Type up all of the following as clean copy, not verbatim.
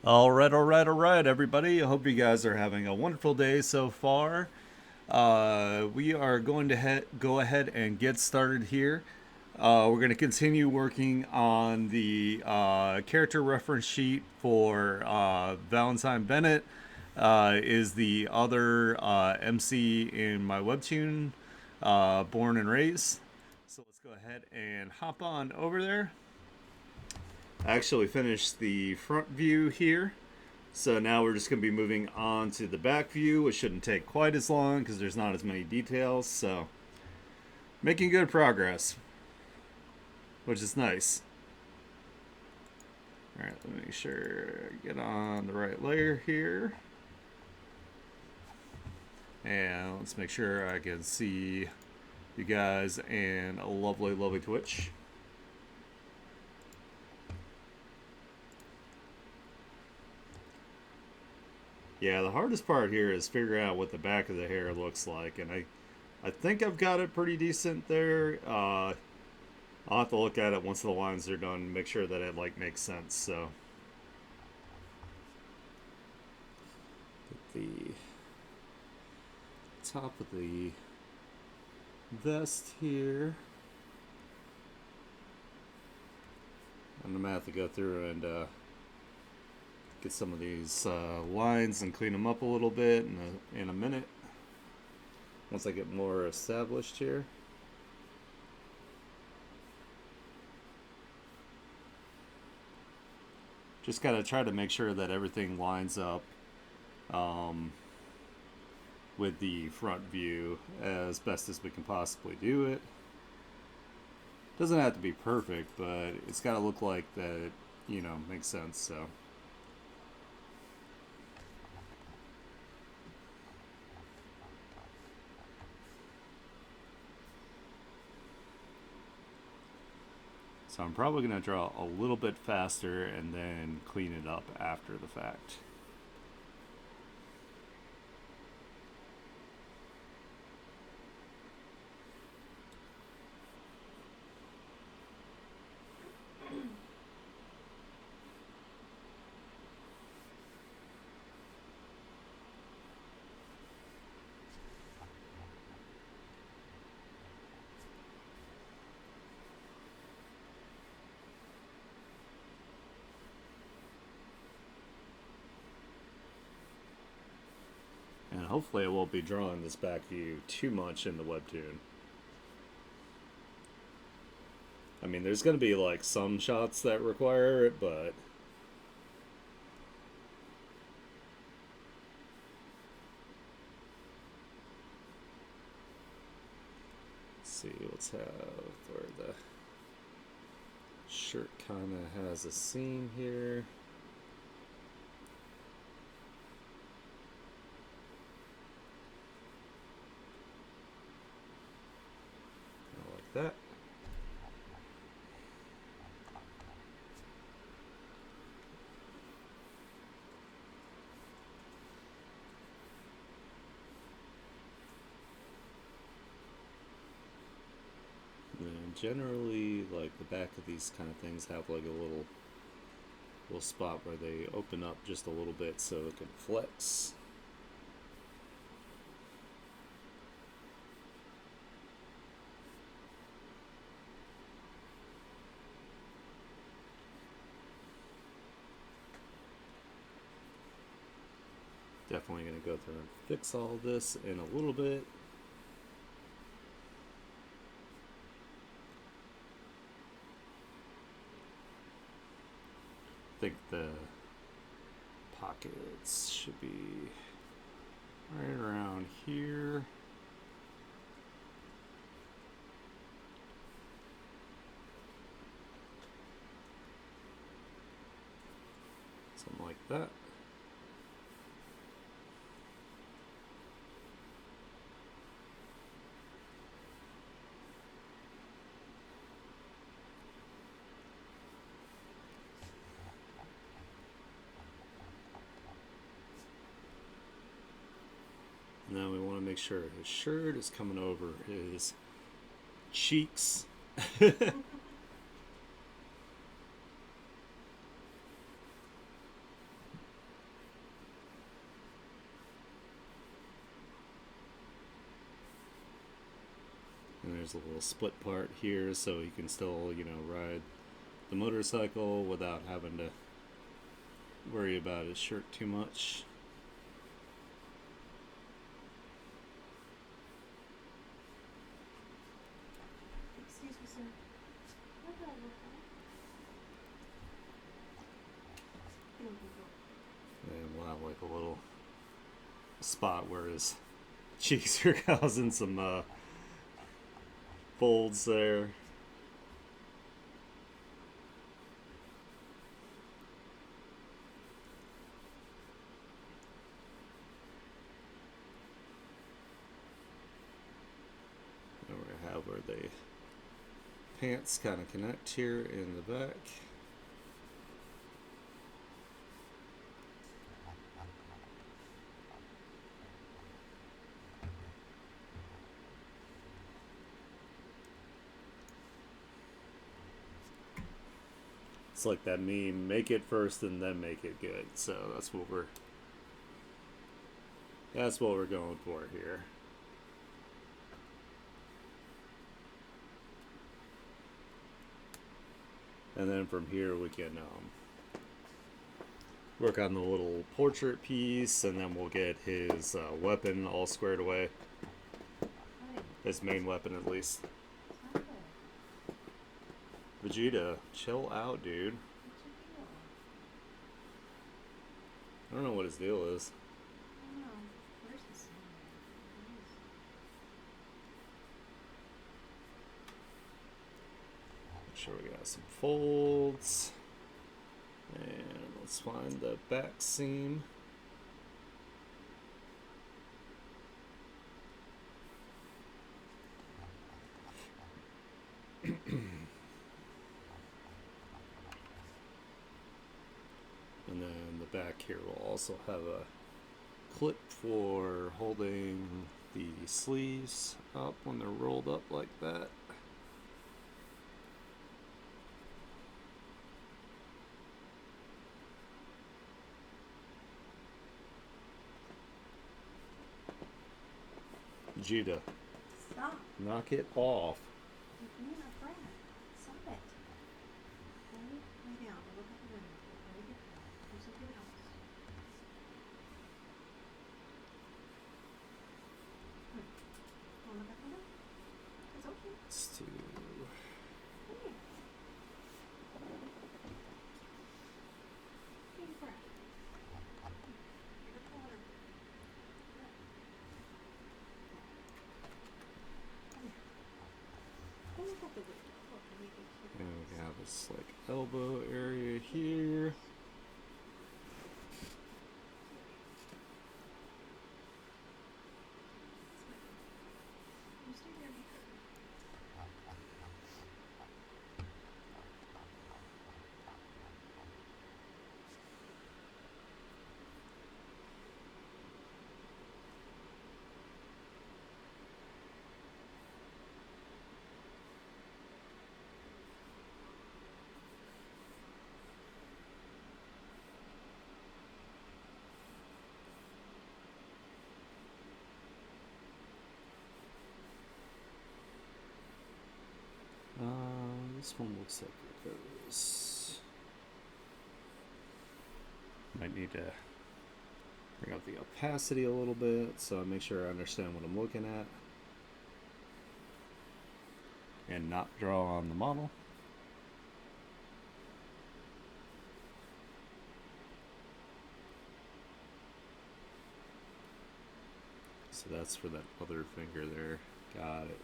All right, everybody. I hope you guys are having a wonderful day so far. We are going to go ahead and get started here. We're going to continue working on the character reference sheet for Valentine Bennett. Is the other MC in my Webtoon, Born and Raised. So let's go ahead and hop on over there. I actually finished the front view here. So now we're just going to be moving on to the back view, which shouldn't take quite as long because there's not as many details. So making good progress, which is nice. All right, let me make sure I get on the right layer here. And let's make sure I can see you guys and a lovely, lovely Twitch. Yeah, the hardest part here is figuring out what the back of the hair looks like, and I think I've got it pretty decent there. I'll have to look at it once the lines are done, make sure that it like makes sense. So the top of the vest here. I'm gonna have to go through and get some of these lines and clean them up a little bit in a minute. Once I get more established here. Just gotta try to make sure that everything lines up um, with the front view as best as we can possibly do it. Doesn't have to be perfect, but it's got to look like that, makes sense. So I'm probably going to draw a little bit faster and then clean it up after the fact. And hopefully I won't be drawing this back view too much in the Webtoon. I mean, there's going to be like some shots that require it, but let's see, let's have where the shirt kind of has a seam here. Kind of like that. And generally, like the back of these kind of things have like a little spot where they open up just a little bit so it can flex. Definitely going to go through and fix all this in a little bit. I think the pockets should be right around here. Something like that. Now we want to make sure his shirt is coming over his cheeks. there's a little split part here so he can still, ride the motorcycle without having to worry about his shirt too much. Excuse me, sir. What do I look like? And we'll have like a little spot where his cheeks are causing some folds there. And we're gonna have where the pants kind of connect here in the back. It's like that meme, make it first and then make it good. So that's what we're going for here. And then from here we can work on the little portrait piece, and then we'll get his weapon all squared away. His main weapon, at least. Vegeta, chill out, dude. I don't know what his deal is. Make sure we got some folds. And let's find the back seam. And then the back here will also have a clip for holding the sleeves up when they're rolled up like that. Vegeta, Stop. knock it off. You're being a brat. Stop it. Lay down. Look at the window. Very good. Do something else. Look at the window. It's okay. Let's do. Come here. Take a breath. Get a water. Go look at the window. Look, we can And we have this like elbow area here. You stay there. This one looks like it goes. Might need to bring up the opacity a little bit so I make sure I understand what I'm looking at and not draw on the model. So that's for that other finger there. Got it.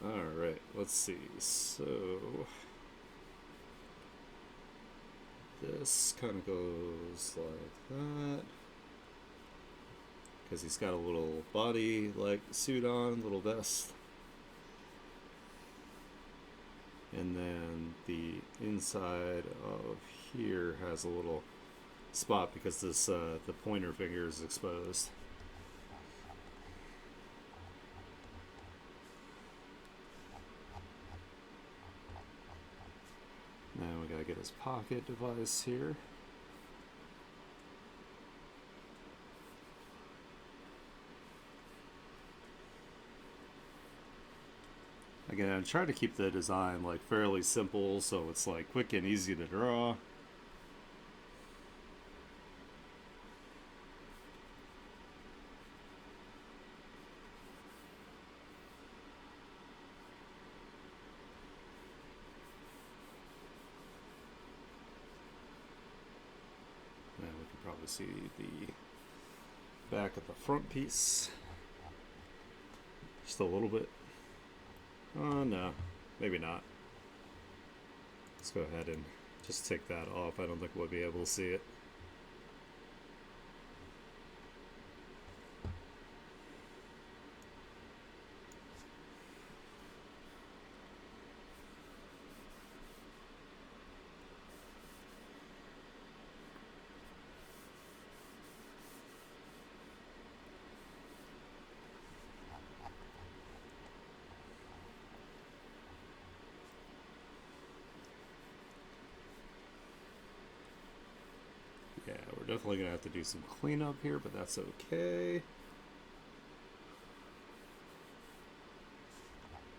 Alright, let's see. So this kind of goes like that. Because he's got a little body like suit on, little vest. And then the inside of here has a little spot because this the pointer finger is exposed. Now we gotta get his pocket device here. Again, I try to keep the design like fairly simple so it's like quick and easy to draw. And we can probably see the back of the front piece. Just a little bit. Oh, no. Maybe not. Let's go ahead and just take that off. I don't think we'll be able to see it. Yeah, we're definitely going to have to do some cleanup here, but that's okay.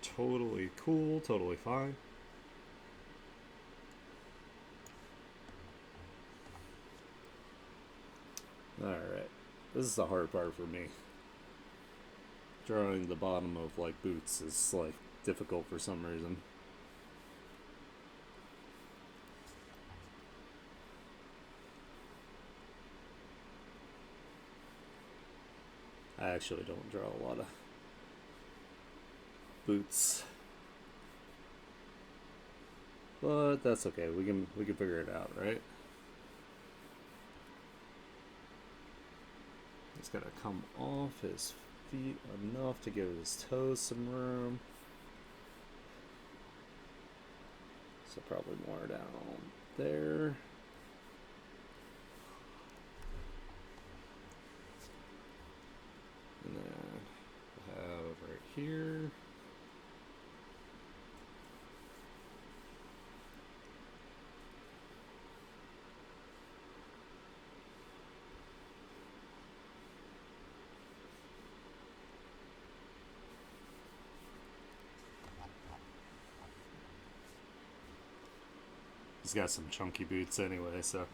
Totally cool, totally fine. Alright, this is the hard part for me. Drawing the bottom of like boots is like difficult for some reason. I actually don't draw a lot of boots, but that's okay. We can figure it out, right? He's gotta come off his feet enough to give his toes some room. So probably more down there. And then we'll have right here. He's got some chunky boots anyway, so.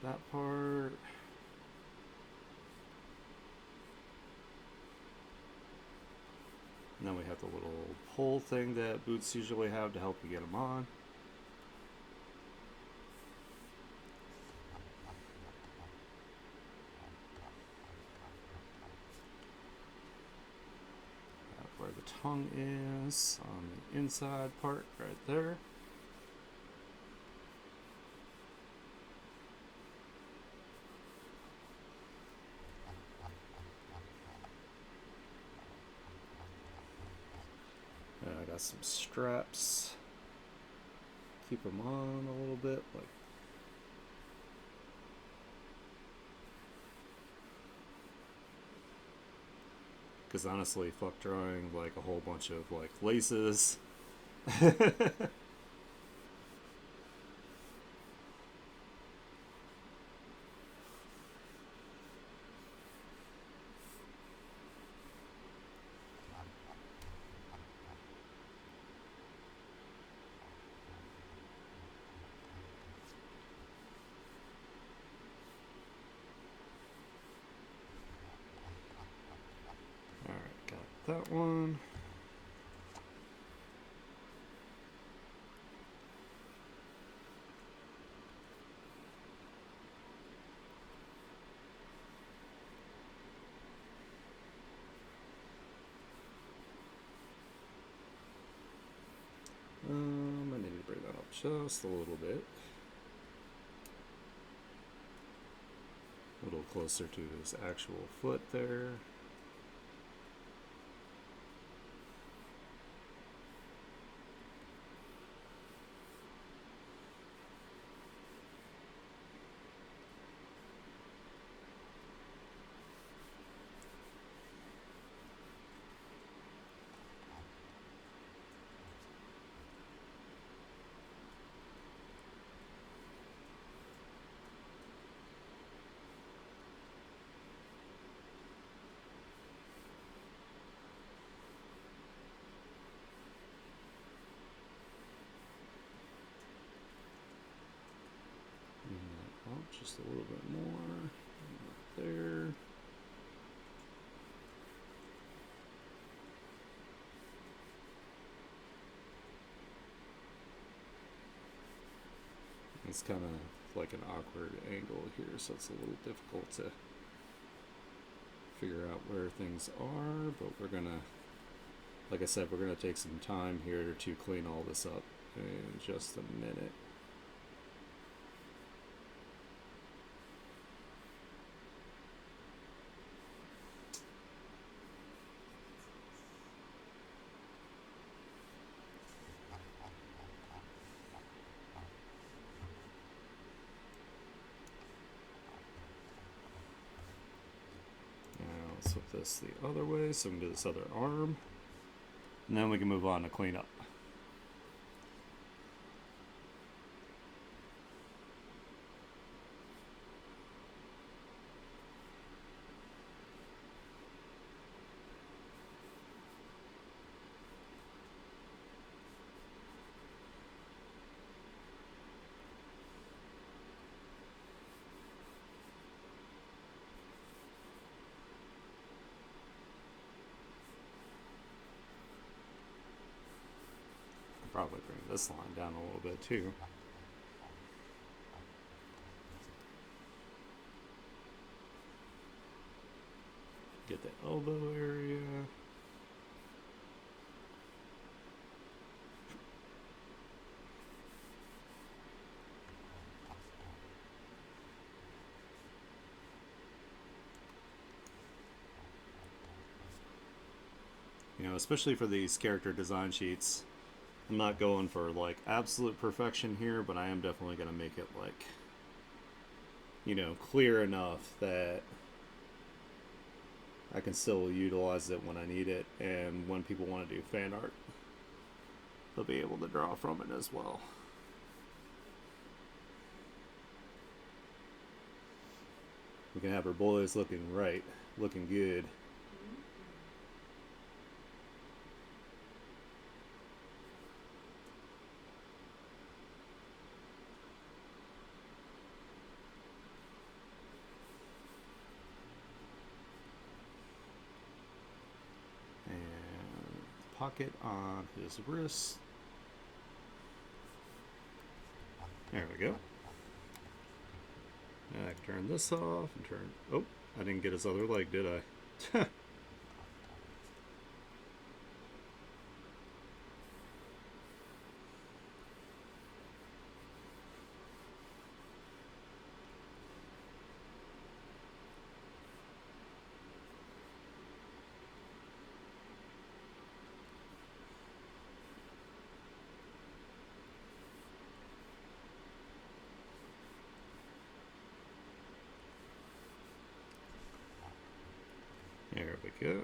That part. And then we have the little pull thing that boots usually have to help you get them on. Where the tongue is on the inside part right there. I got some straps. Keep them on a little bit, like. Because honestly, fuck drawing like a whole bunch of like laces. That one. I need to bring that up just a little bit. A little closer to his actual foot there. Just a little bit more there. It's kind of like an awkward angle here, so it's a little difficult to figure out where things are, but we're gonna, like I said, we're gonna take some time here to clean all this up in just a minute. Flip this the other way so we can do this other arm, and then we can move on to clean up. Probably bring this line down a little bit too. Get the elbow area. You know, especially for these character design sheets, I'm not going for like absolute perfection here, but I am definitely going to make it like, you know, clear enough that I can still utilize it when I need it, and when people want to do fan art, they'll be able to draw from it as well. We can have our boys looking good. Pocket on his wrist. There we go. Now I can turn this off and turn. Oh, I didn't get his other leg, did I? There we go.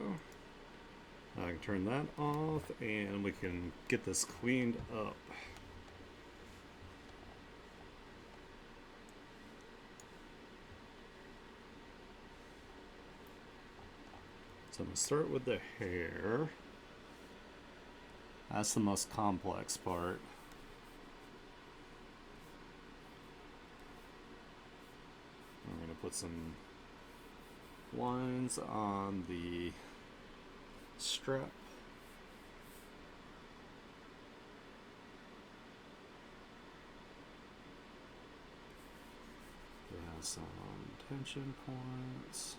I can turn that off and we can get this cleaned up. So I'm going to start with the hair. That's the most complex part. I'm going to put some lines on the strap. We have some tension points.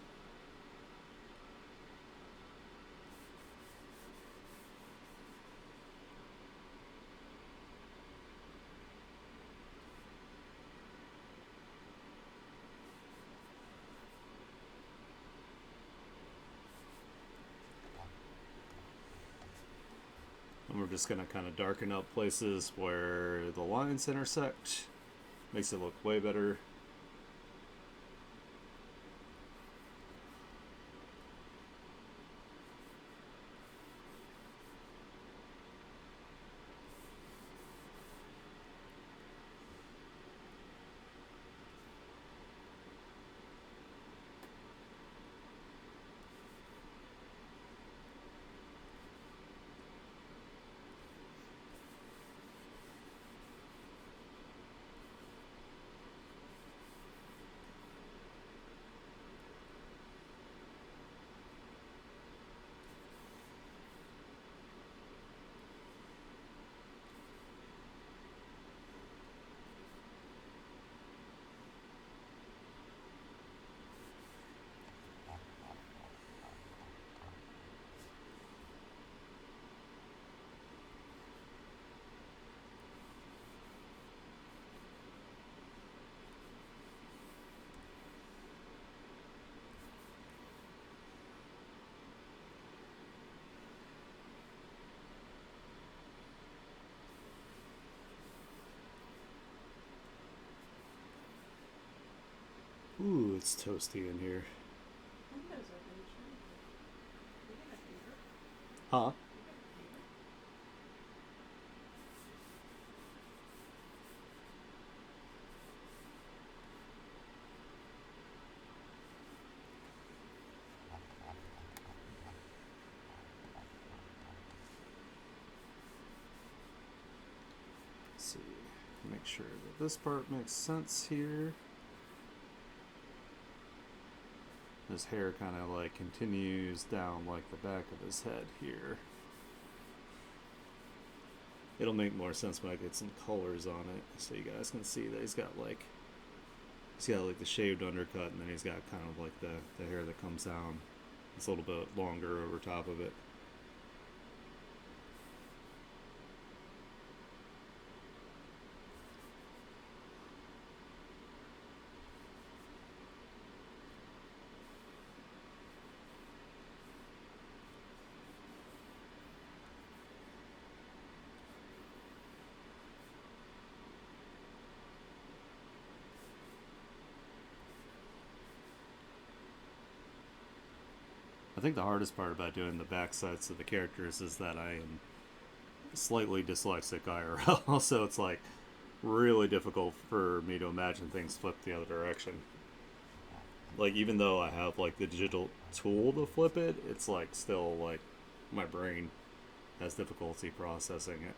just going to kind of darken up places where the lines intersect. Makes it look way better. Ooh, it's toasty in here. Windows open. You get a fever. Huh? You get a fever. Let's see. Make sure that this part makes sense here. His hair kind of like continues down like the back of his head here. It'll make more sense when I get some colors on it, so you guys can see that he's got like the shaved undercut, and then he's got kind of like the hair that comes down. It's a little bit longer over top of it. I think the hardest part about doing the backsides of the characters is that I am slightly dyslexic IRL, so it's like really difficult for me to imagine things flip the other direction. Like even though I have like the digital tool to flip it, it's like still like my brain has difficulty processing it.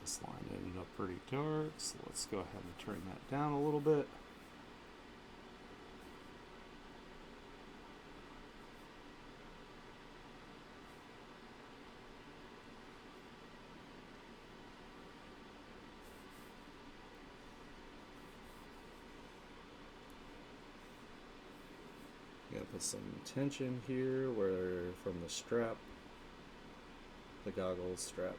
This line ended up pretty dark, so let's go ahead and turn that down a little bit. Gotta put some tension here where from the strap, the goggles strap.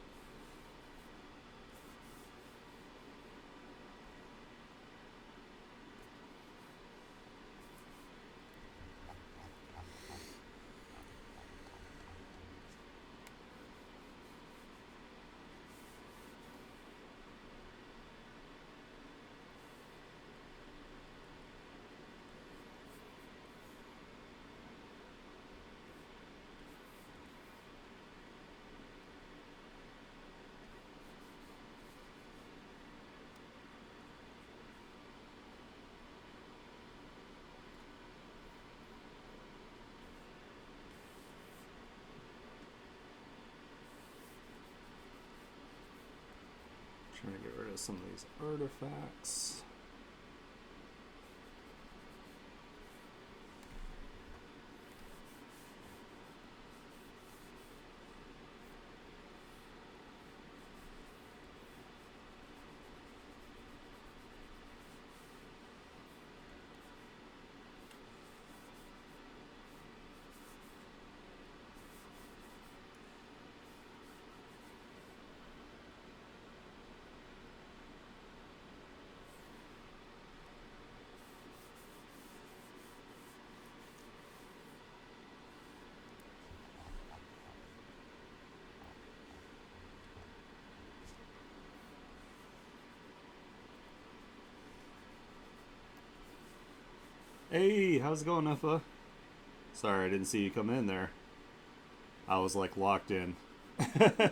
rid of some of these artifacts. Hey, how's it going, Effa? Sorry, I didn't see you come in there. I was like locked in. I'm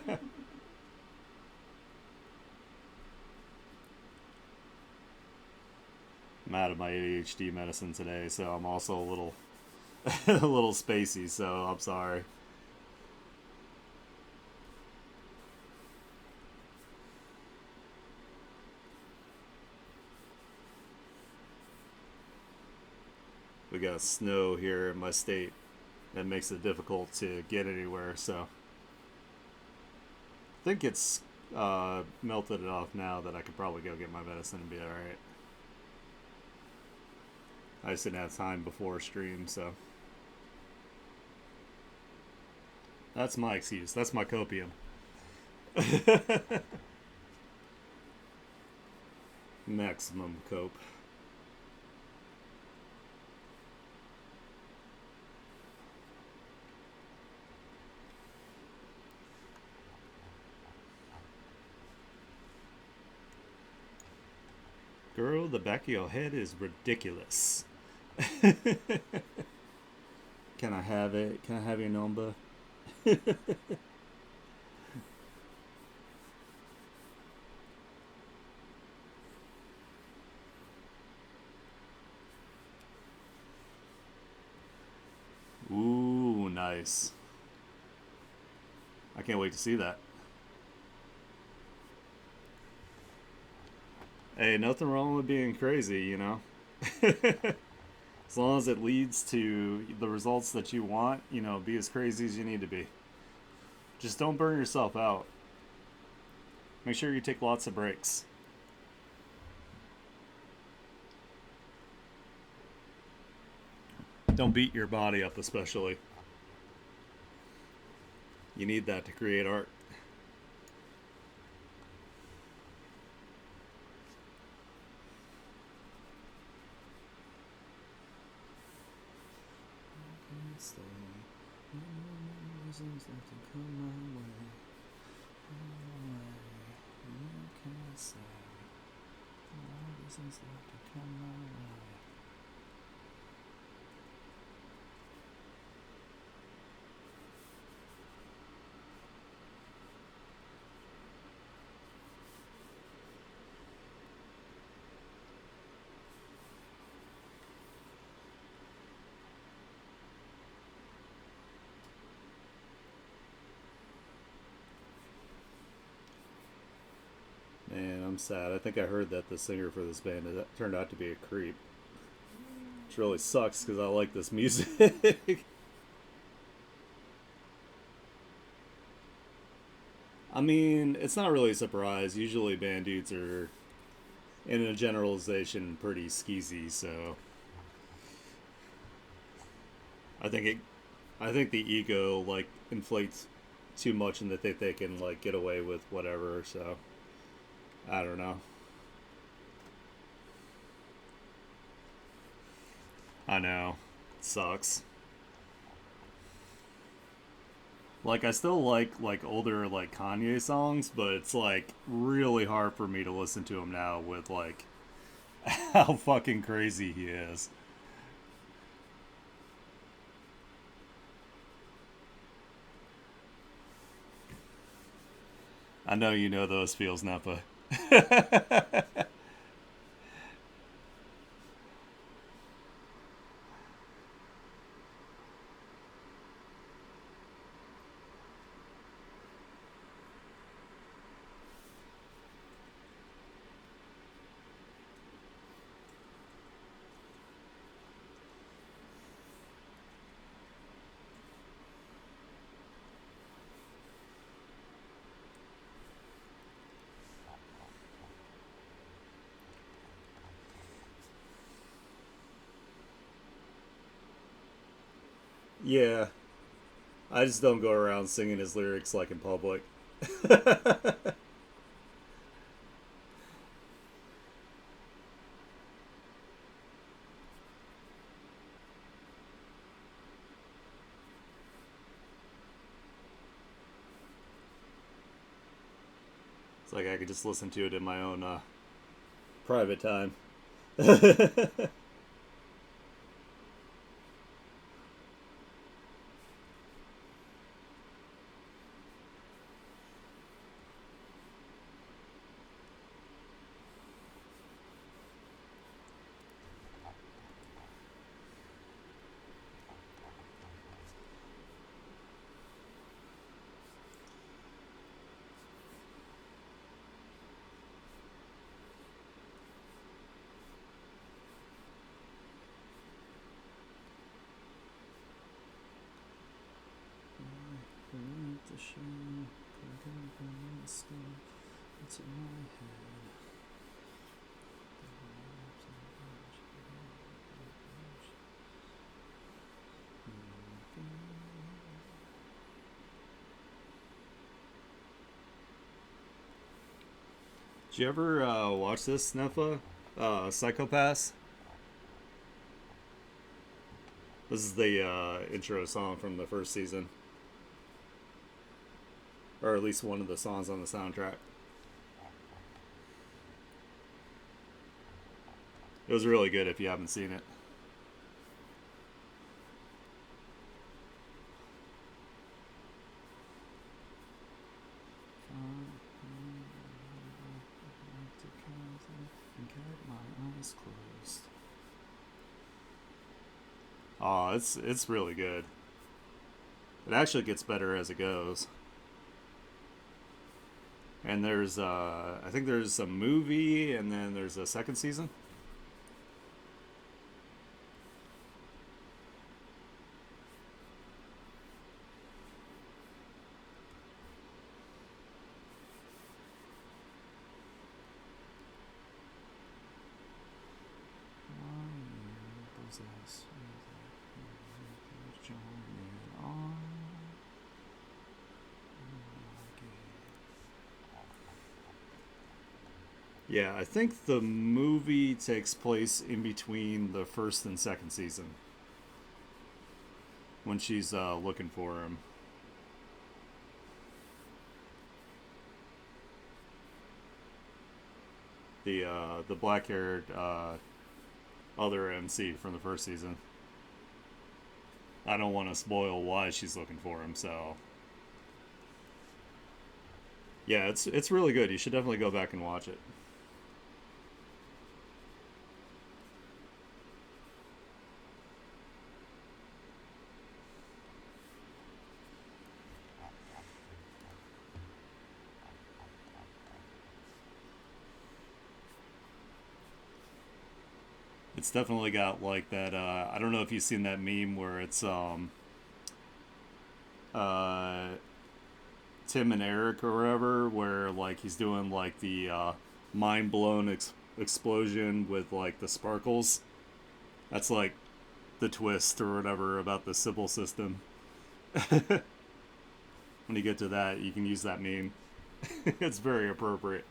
out of my ADHD medicine today, so I'm also a little a little spacey, so I'm sorry. We got snow here in my state that makes it difficult to get anywhere, so I think it's melted it off now that I could probably go get my medicine and be alright. I just didn't have time before stream, so that's my excuse. That's my copium. Maximum cope. Girl, the back of your head is ridiculous. Can I have it? Can I have your number? Ooh, nice. I can't wait to see that. Hey, nothing wrong with being crazy, you know? As long as it leads to the results that you want, you know, be as crazy as you need to be. Just don't burn yourself out. Make sure you take lots of breaks. Don't beat your body up, especially. You need that to create art. Man, I'm sad. I think I heard that the singer for this band turned out to be a creep. Which really sucks because I like this music. I mean, it's not really a surprise. Usually, band dudes are, in a generalization, pretty skeezy. So I think it, I think the ego like inflates too much, and that they can like get away with whatever. So I don't know. I know, it sucks. Like I still like older like Kanye songs, but it's like really hard for me to listen to him now with like how fucking crazy he is. I know you know those feels, Nappa. Yeah, I just don't go around singing his lyrics like in public. It's like I could just listen to it in my own private time. Did you ever watch this, Nefa? Psychopaths? This is the intro song from the first season, or at least one of the songs on the soundtrack. It was really good if you haven't seen it. Oh, it's really good. It actually gets better as it goes. And there's I think there's a movie and then there's a second season. Yeah, I think the movie takes place in between the first and second season when she's looking for him. The black haired other MC from the first season. I don't want to spoil why she's looking for him, so yeah, it's really good. You should definitely go back and watch it. It's definitely got like that. I don't know if you've seen that meme where it's uh, Tim and Eric or whatever, where like he's doing like the mind blown explosion with like the sparkles. That's like the twist or whatever about the Sybil system. When you get to that, you can use that meme. It's very appropriate.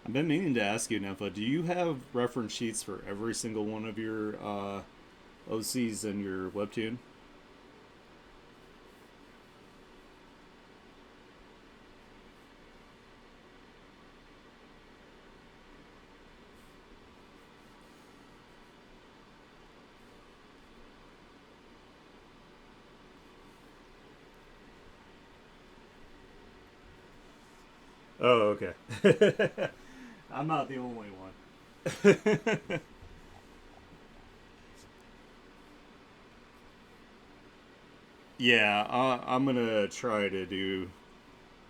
I've been meaning to ask you, Nefa, do you have reference sheets for every single one of your OCs in your Webtoon? Oh, okay. I'm not the only one. Yeah, I'm gonna try to do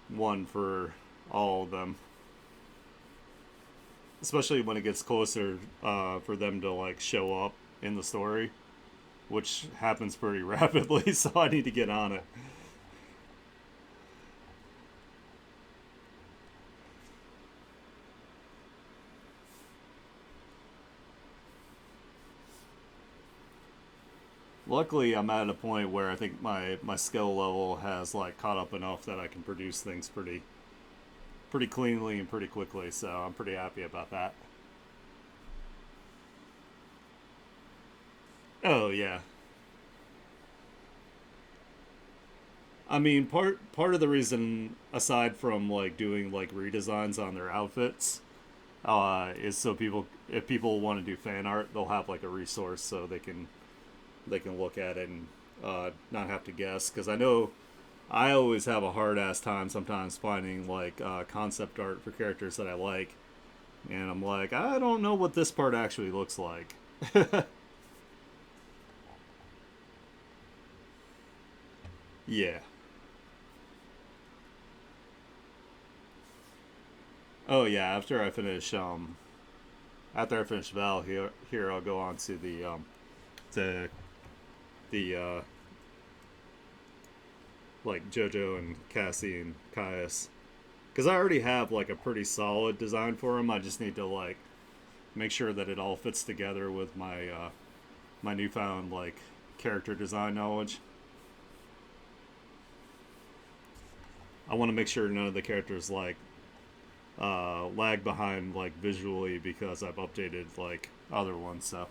one for all of them, especially when it gets closer for them to like show up in the story, which happens pretty rapidly. So I need to get on it. Luckily, I'm at a point where I think my skill level has like caught up enough that I can produce things pretty cleanly and pretty quickly. So I'm pretty happy about that. Oh yeah, I mean part of the reason, aside from like doing like redesigns on their outfits, is so people, if people want to do fan art, they'll have like a resource so they can look at it and not have to guess. Because I know I always have a hard ass time sometimes finding like concept art for characters that I like, and I'm like, I don't know what this part actually looks like. Yeah. Oh yeah. After I finish Val here I'll go on to the like JoJo and Cassie and Caius, because I already have like a pretty solid design for them. I just need to like make sure that it all fits together with my newfound like character design knowledge. I want to make sure none of the characters like lag behind like visually because I've updated like other ones. So,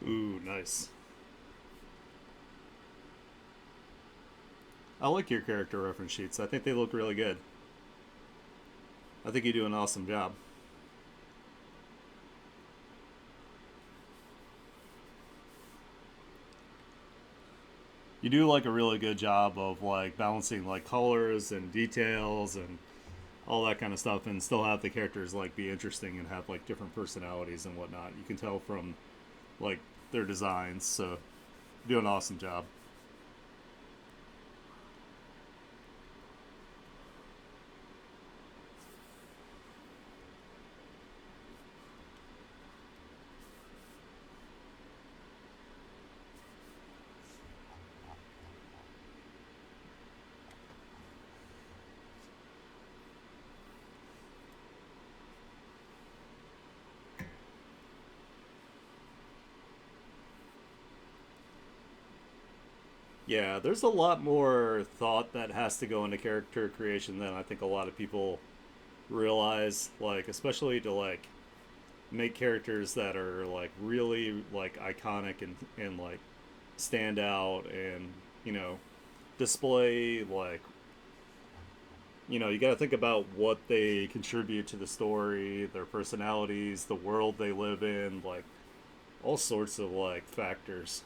ooh, nice. I like your character reference sheets. I think they look really good. I think you do an awesome job. You do like a really good job of like balancing like colors and details and all that kind of stuff, and still have the characters like be interesting and have like different personalities and whatnot. You can tell from like their designs. So, do an awesome job. Yeah, there's a lot more thought that has to go into character creation than I think a lot of people realize. Like, especially to like make characters that are like really like iconic and like stand out and you know display like you got to think about what they contribute to the story, their personalities, the world they live in, like all sorts of like factors.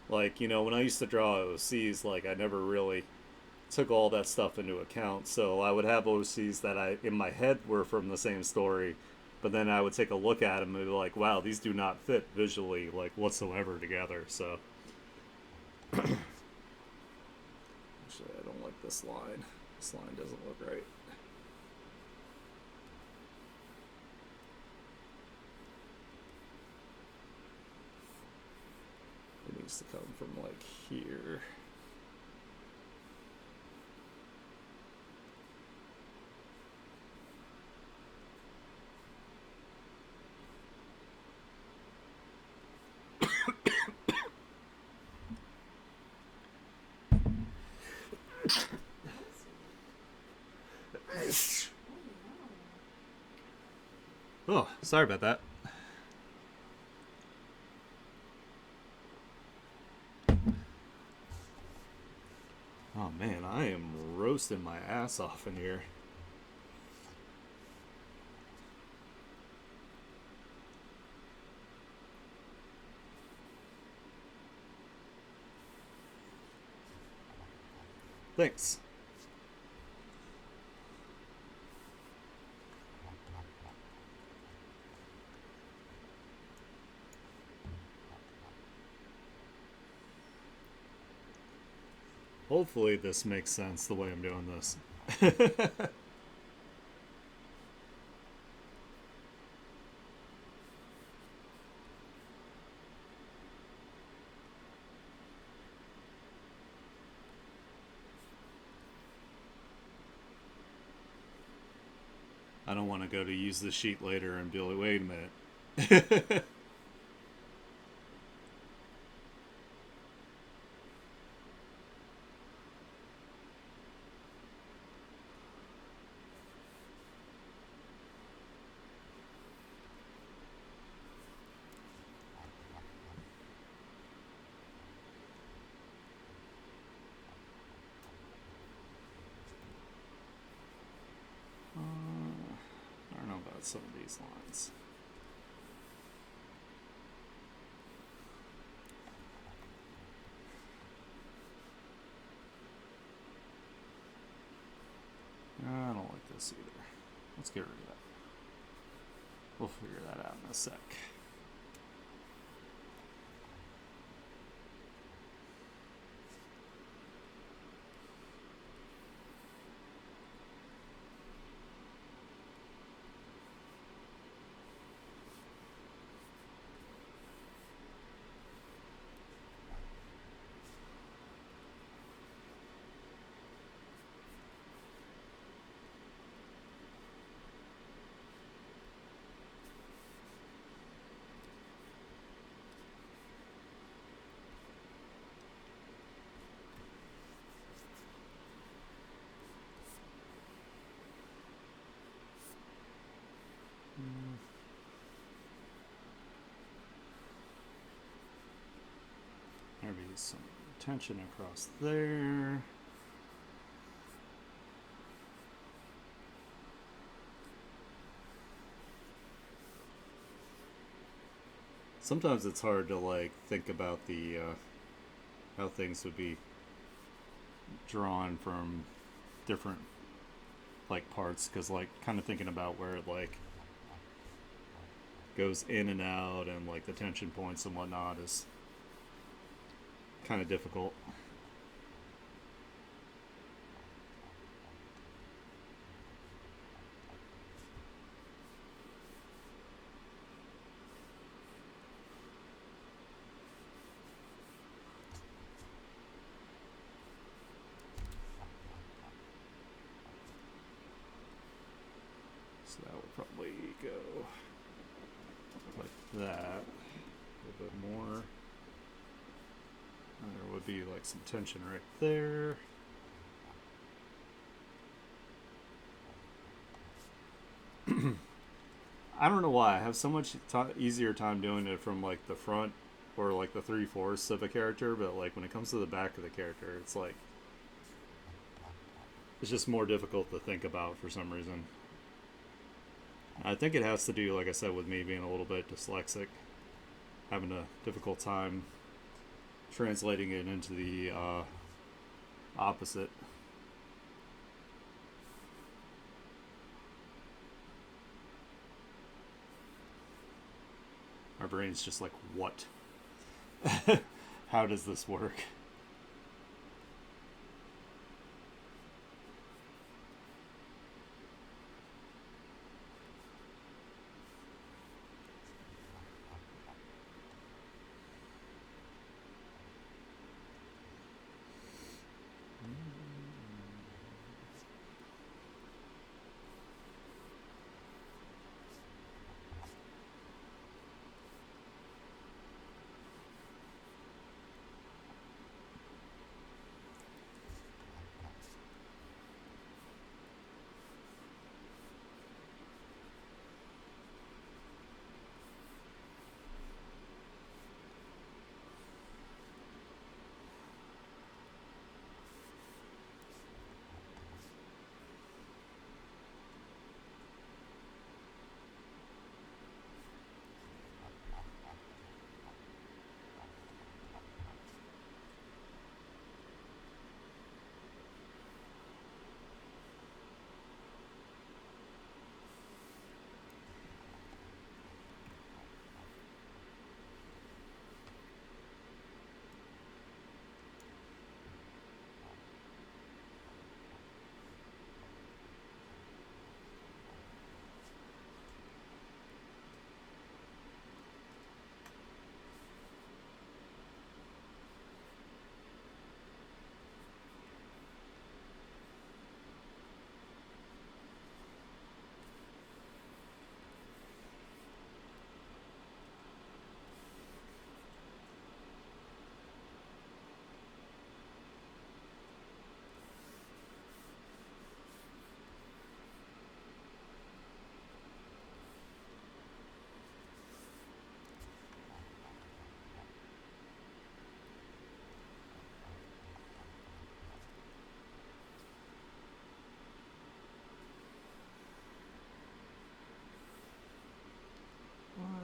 Like when I used to draw OCs, like I never really took all that stuff into account. So I would have OCs that I in my head were from the same story, but then I would take a look at them and be like, wow, these do not fit visually like whatsoever together. So actually, I don't like this line. This line doesn't look right. It needs to come from like here. Oh, sorry about that. Oh man, I am roasting my ass off in here. Thanks. Hopefully this makes sense the way I'm doing this. I don't want to go to use the sheet later and be like, wait a minute. I don't know about some of these lines. I don't like this either. Let's get rid of that. We'll figure that out in a sec. Maybe some tension across there. Sometimes it's hard to like think about the how things would be drawn from different like parts because like kind of thinking about where it like goes in and out and like the tension points and whatnot is kind of difficult. So that would probably go like that. A little bit more. And there would be like some tension right there. I don't know why. I have so much easier time doing it from like the front or like the 3/4 of a character, but like when it comes to the back of the character, it's like it's just more difficult to think about for some reason. I think it has to do, like I said, with me being a little bit dyslexic, having a difficult time translating it into the opposite. brain's just like, what? How does this work?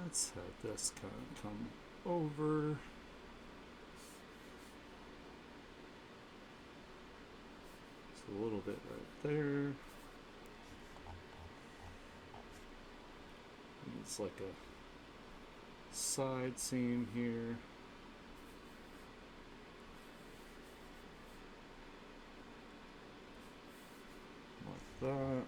Let's have this kind of come over. Just a little bit right there. It's like a side seam here. Like that.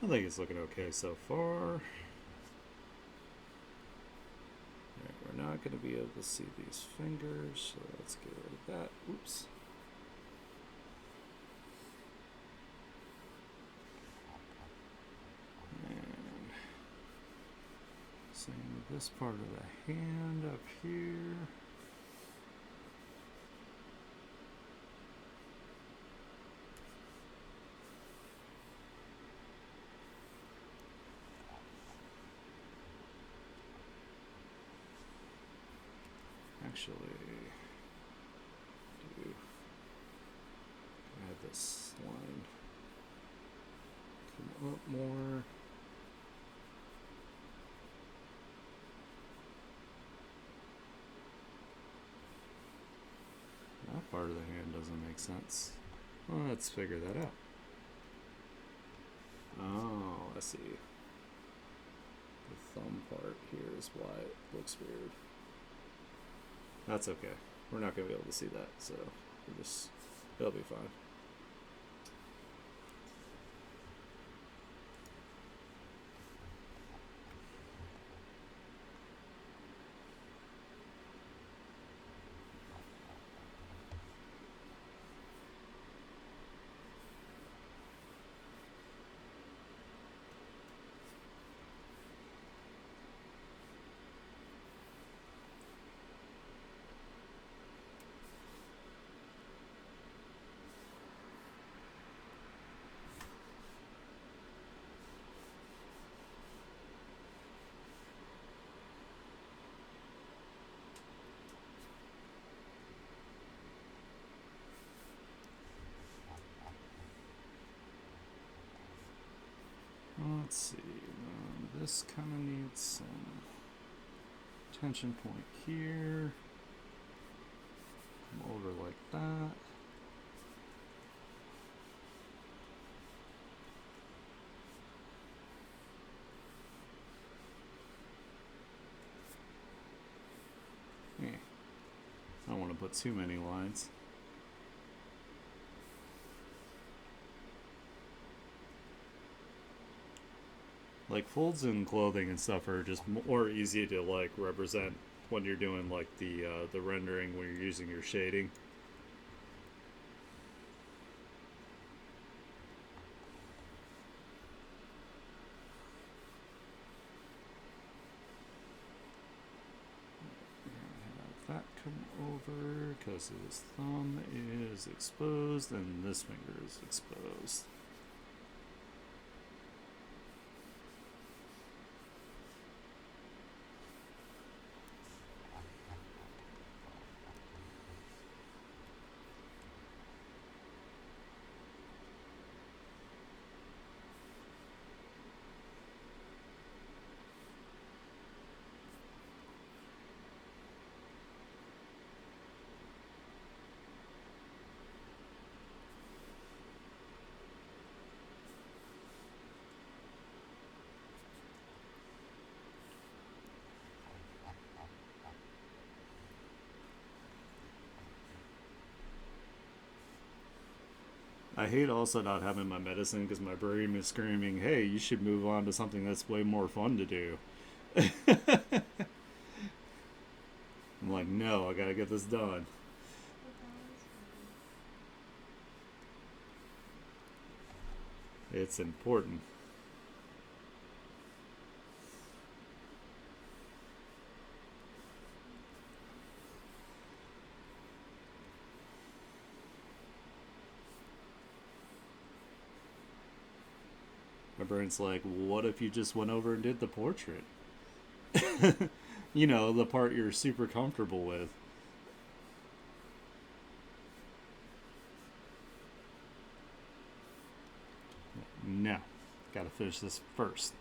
I think it's looking okay so far. Right, we're not going to be able to see these fingers, so let's get rid of that. Oops. And same with this part of the hand up here. Actually, do have this line come up more. That part of the hand doesn't make sense. Well, let's figure that out. Oh, I see. The thumb part here is why it looks weird. That's okay. We're not going to be able to see that, so it'll be fine. Let's see. This kind of needs some tension point here. Come over like that. Yeah. I don't want to put too many lines. Like folds in clothing and stuff are just more easy to like represent when you're doing like the rendering when you're using your shading. Have that come over because his thumb is exposed and this finger is exposed. I hate also not having my medicine because my brain is screaming, hey, you should move on to something that's way more fun to do. I'm like, no, I gotta get this done. It's important. My brain's like, what if you just went over and did the portrait? You know, the part you're super comfortable with. No, gotta finish this first.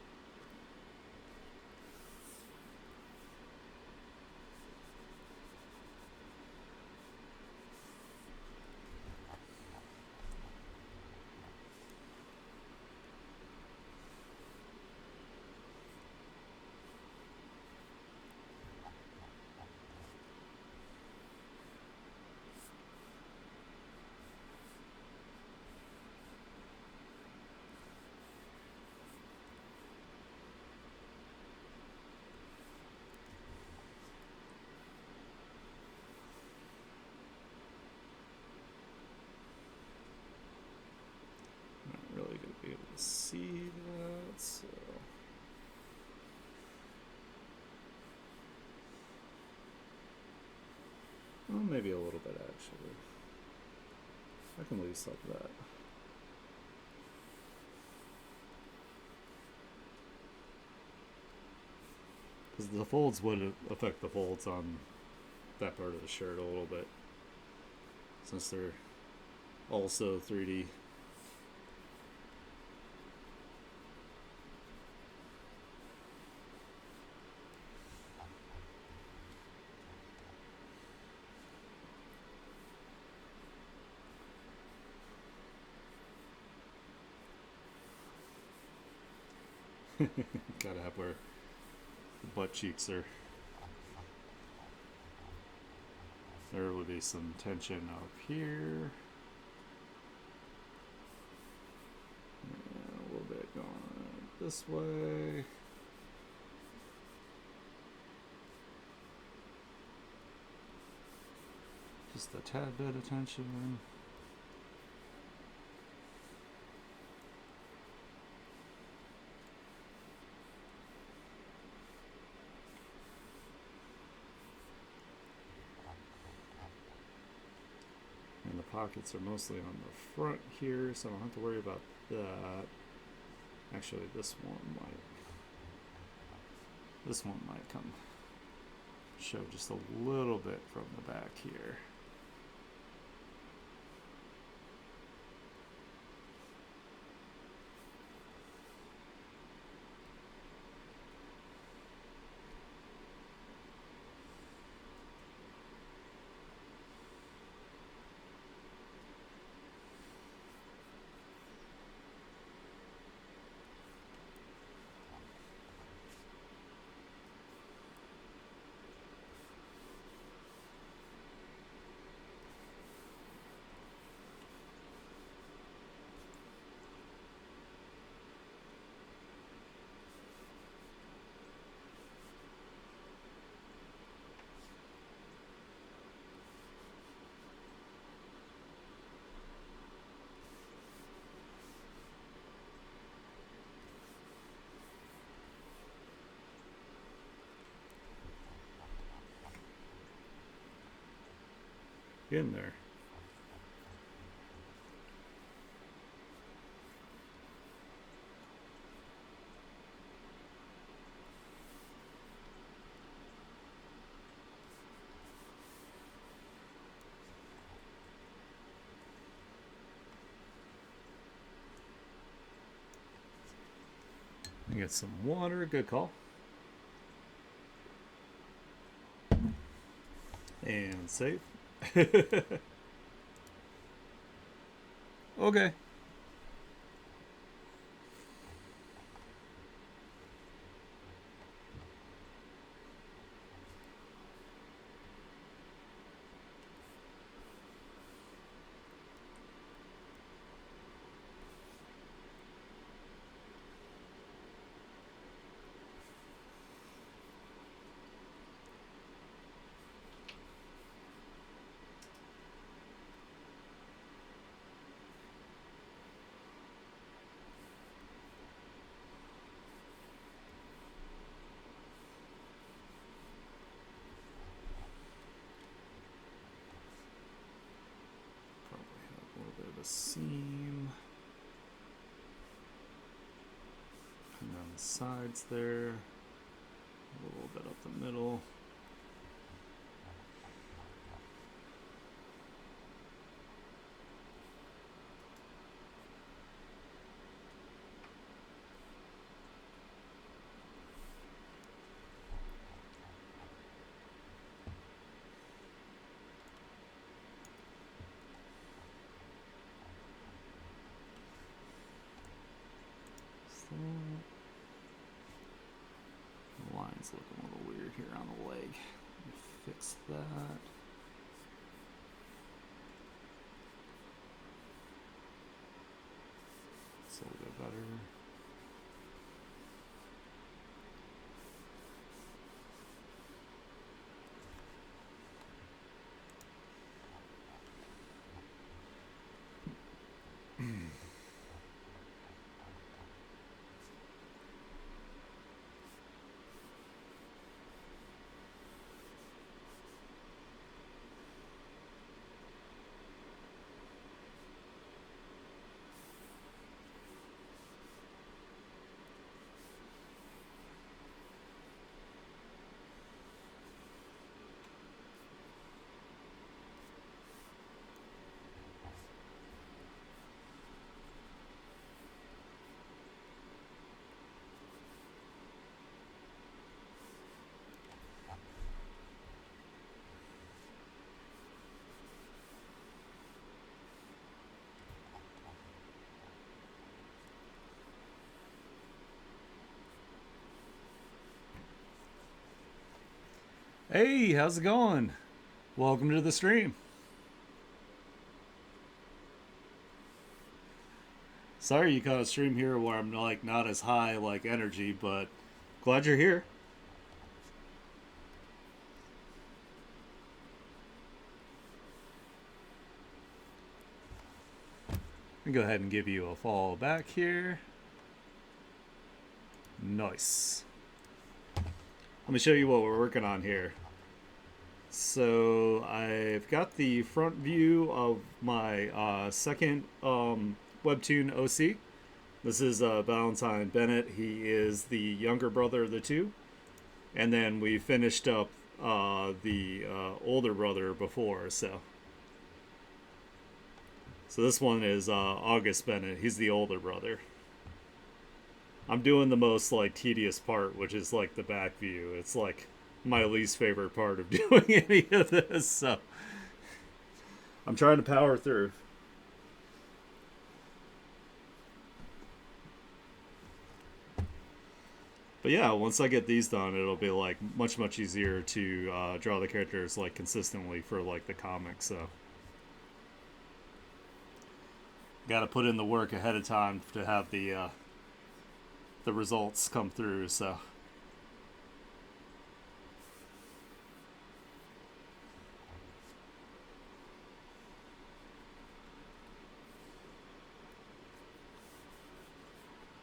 Not really gonna be able to see that, so. Well, maybe a little bit actually. I can leave like that. Because the folds would affect the folds on that part of the shirt a little bit. Since they're also 3D. Gotta have where the butt cheeks are. There would be some tension up here. And a little bit going this way. Just a tad bit of tension. And the pockets are mostly on the front here, so I don't have to worry about that. Actually, this one might come show just a little bit from the back here. Getting there. Get some water. Good call. And save. Okay. Seam and on the sides there, a little bit up the middle. The line's looking a little weird here on the leg. Fix that. It's a little bit better. Hey, how's it going? Welcome to the stream. Sorry you caught a stream here where I'm like not as high like energy, but glad you're here. Let me go ahead and give you a follow back here. Nice. Let me show you what we're working on here. So I've got the front view of my second Webtoon OC. This is Valentine Bennett. He is the younger brother of the two. And then we finished up the older brother before. So this one is August Bennett. He's the older brother. I'm doing the most like tedious part, which is like the back view. It's like my least favorite part of doing any of this, so I'm trying to power through. But yeah, once I get these done, it'll be like much easier to draw the characters like consistently for like the comics. So got to put in the work ahead of time to have the results come through. So.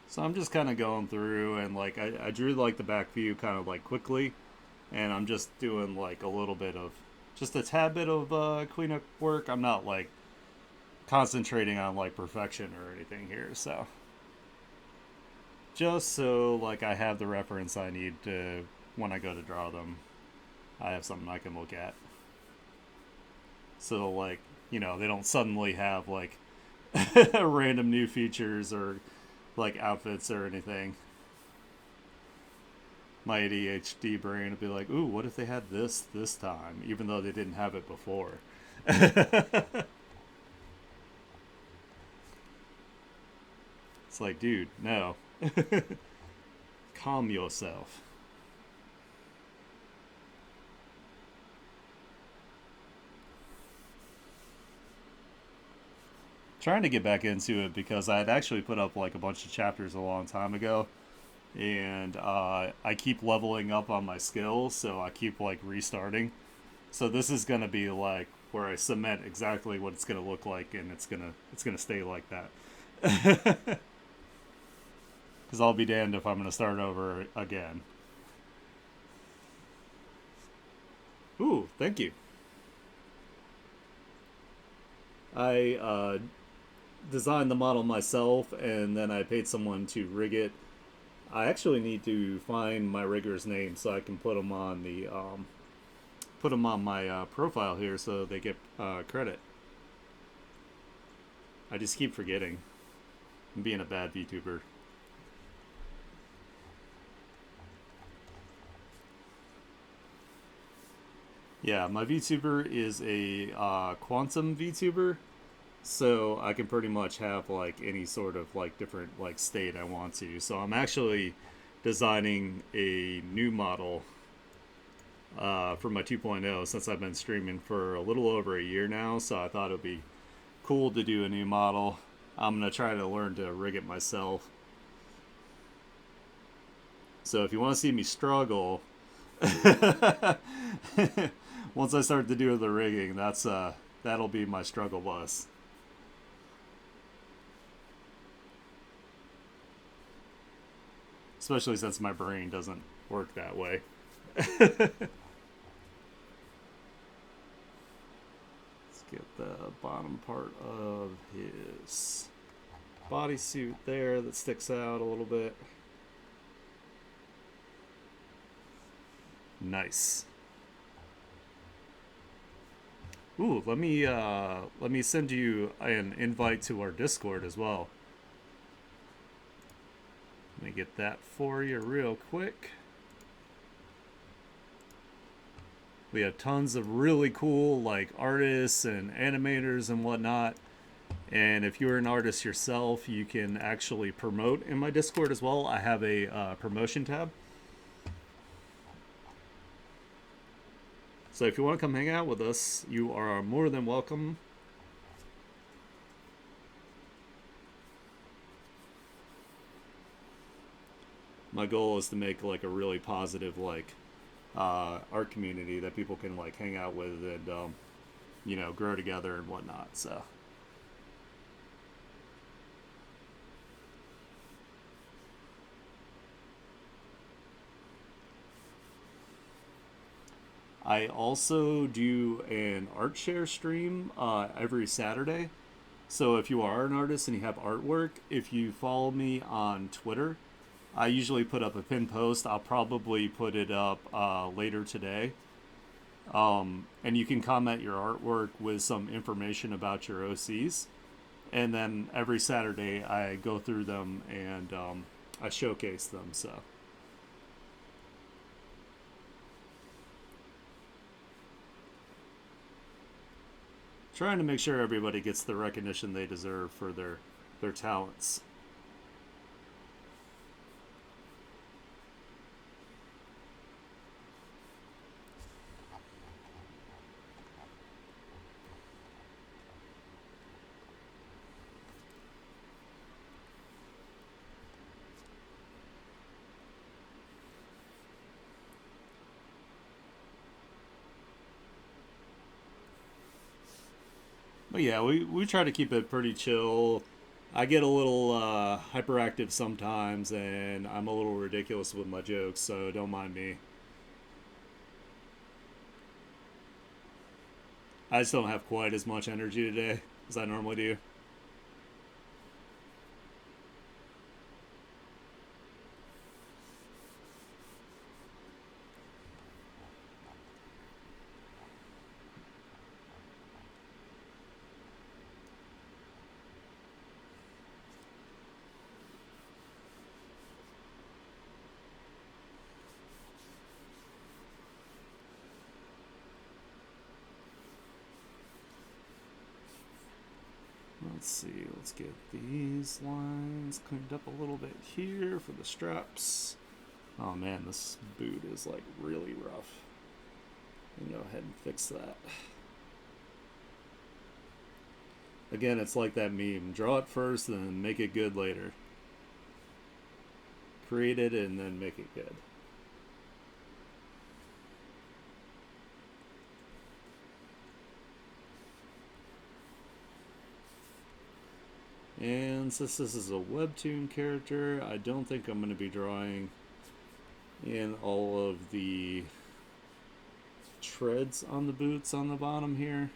So I'm just kind of going through and like I drew like the back view kind of like quickly, and I'm just doing like a little bit of just a tad bit of cleanup work. I'm not like concentrating on like perfection or anything here, so just so like I have the reference I need to when I go to draw them. I have something I can look at. So like, they don't suddenly have like random new features or like outfits or anything. My ADHD brain would be like, "Ooh, what if they had this time, even though they didn't have it before?" It's like, dude, no, calm yourself. Trying to get back into it because I had actually put up like a bunch of chapters a long time ago, and I keep leveling up on my skills, so I keep like restarting. So this is gonna be like where I cement exactly what it's gonna look like, and it's gonna stay like that. Because I'll be damned if I'm gonna start over again. Ooh, thank you. I designed the model myself, and then I paid someone to rig it. I actually need to find my rigger's name so I can put them on my profile here so they get credit. I just keep forgetting. I'm being a bad VTuber. Yeah, my VTuber is a quantum VTuber, so I can pretty much have like any sort of like different like state I want to. So I'm actually designing a new model for my 2.0 since I've been streaming for a little over a year now. So I thought it would be cool to do a new model. I'm gonna try to learn to rig it myself. So if you want to see me struggle, once I start to do the rigging, that'll be my struggle bus. Especially since my brain doesn't work that way. Let's get the bottom part of his bodysuit there that sticks out a little bit. Nice. Ooh, let me send you an invite to our Discord as well. Let me get that for you real quick. We have tons of really cool like artists and animators and whatnot. And if you're an artist yourself, you can actually promote in my Discord as well. I have a promotion tab. So if you want to come hang out with us, you are more than welcome. My goal is to make like a really positive like art community that people can like hang out with and grow together and whatnot. So I also do an art share stream every Saturday. So if you are an artist and you have artwork, if you follow me on Twitter, I usually put up a pin post. I'll probably put it up later today. And you can comment your artwork with some information about your OCs. And then every Saturday I go through them and I showcase them. So trying to make sure everybody gets the recognition they deserve for their talents. But yeah, we try to keep it pretty chill. I get a little hyperactive sometimes, and I'm a little ridiculous with my jokes, so don't mind me. I just don't have quite as much energy today as I normally do. Let's see, let's get these lines cleaned up a little bit here for the straps. Oh man, this boot is like really rough. I'm gonna go ahead and fix that. Again, it's like that meme. Draw it first, then make it good later. Create it and then make it good. And since this is a Webtoon character, I don't think I'm going to be drawing in all of the treads on the boots on the bottom here.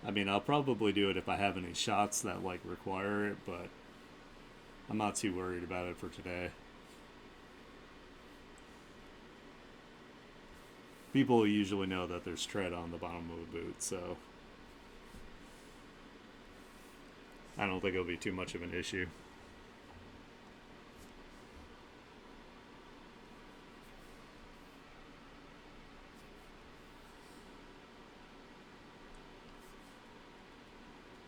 I mean, I'll probably do it if I have any shots that like require it, but I'm not too worried about it for today. People usually know that there's tread on the bottom of a boot, so I don't think it'll be too much of an issue.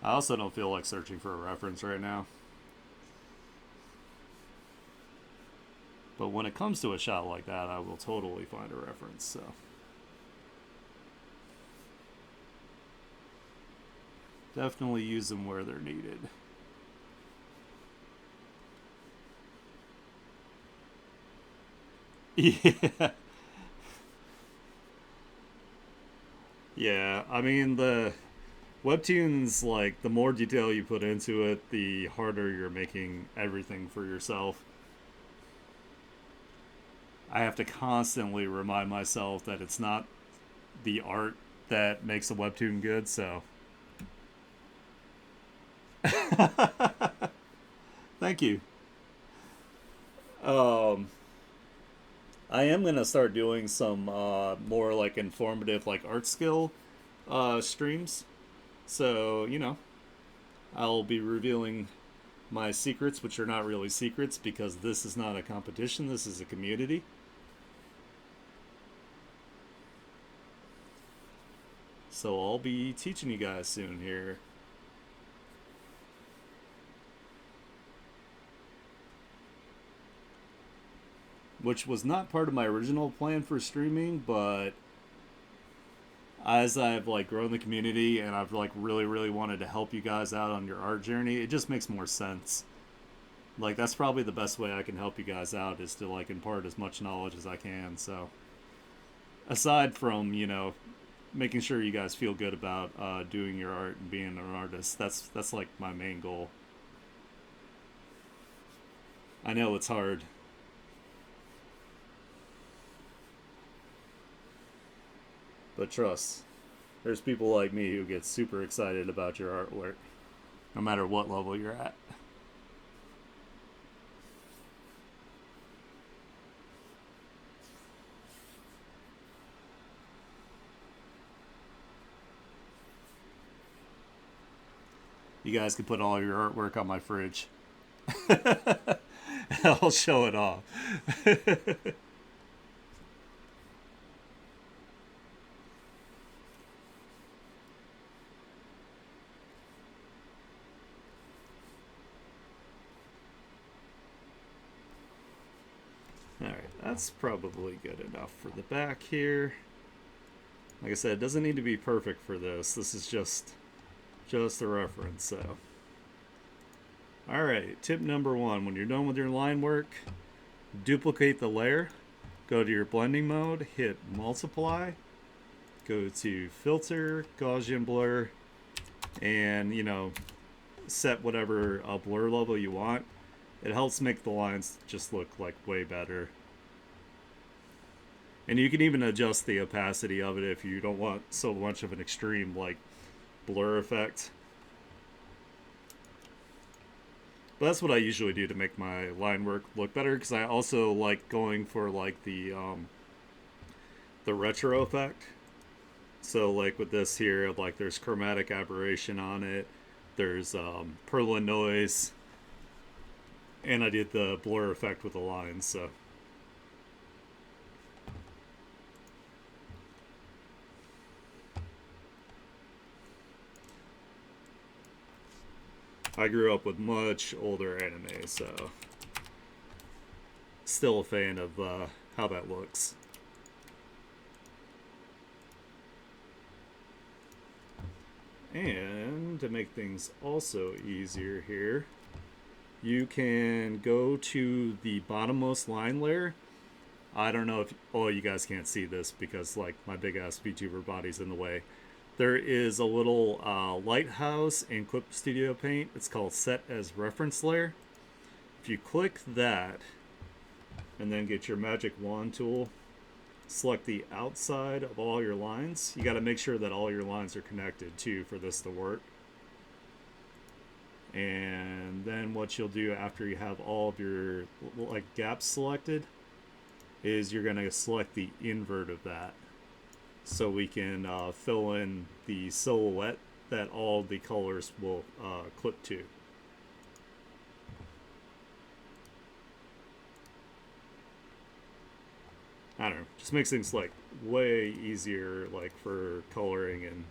I also don't feel like searching for a reference right now. But when it comes to a shot like that, I will totally find a reference, so. Definitely use them where they're needed. Yeah. Yeah, I mean, the Webtoons, like, the more detail you put into it, the harder you're making everything for yourself. I have to constantly remind myself that it's not the art that makes a Webtoon good, so. Thank you. Um, I am gonna start doing some more like informative like art skill streams. So I'll be revealing my secrets, which are not really secrets because this is not a competition. This is a community. So I'll be teaching you guys soon here. Which was not part of my original plan for streaming, but as I've like grown the community and I've like really wanted to help you guys out on your art journey, it just makes more sense. Like that's probably the best way I can help you guys out is to like impart as much knowledge as I can. So aside from making sure you guys feel good about doing your art and being an artist, that's like my main goal. I know it's hard. But trust, there's people like me who get super excited about your artwork, no matter what level you're at. You guys can put all your artwork on my fridge. I'll show it off. Alright, that's probably good enough for the back here. Like I said, it doesn't need to be perfect for this. This is just a reference, so. Alright, tip number 1. When you're done with your line work, duplicate the layer. Go to your blending mode, hit multiply, go to filter, Gaussian blur, and, set whatever blur level you want. It helps make the lines just look like way better. And you can even adjust the opacity of it if you don't want so much of an extreme like blur effect. But that's what I usually do to make my line work look better, because I also like going for like the retro effect. So like with this here, like there's chromatic aberration on it, there's Perlin noise, and I did the blur effect with the lines. So I grew up with much older anime, so still a fan of how that looks. And to make things also easier here, you can go to the bottommost line layer. I don't know if, oh, you guys can't see this because like my big ass VTuber body's in the way. There is a little lighthouse in Clip Studio Paint. It's called Set as Reference Layer. If you click that and then get your magic wand tool, select the outside of all your lines. You got to make sure that all your lines are connected too for this to work. And then what you'll do after you have all of your like gaps selected is you're going to select the invert of that, so we can fill in the silhouette that all the colors will clip to. I don't know, just makes things like way easier, like for coloring and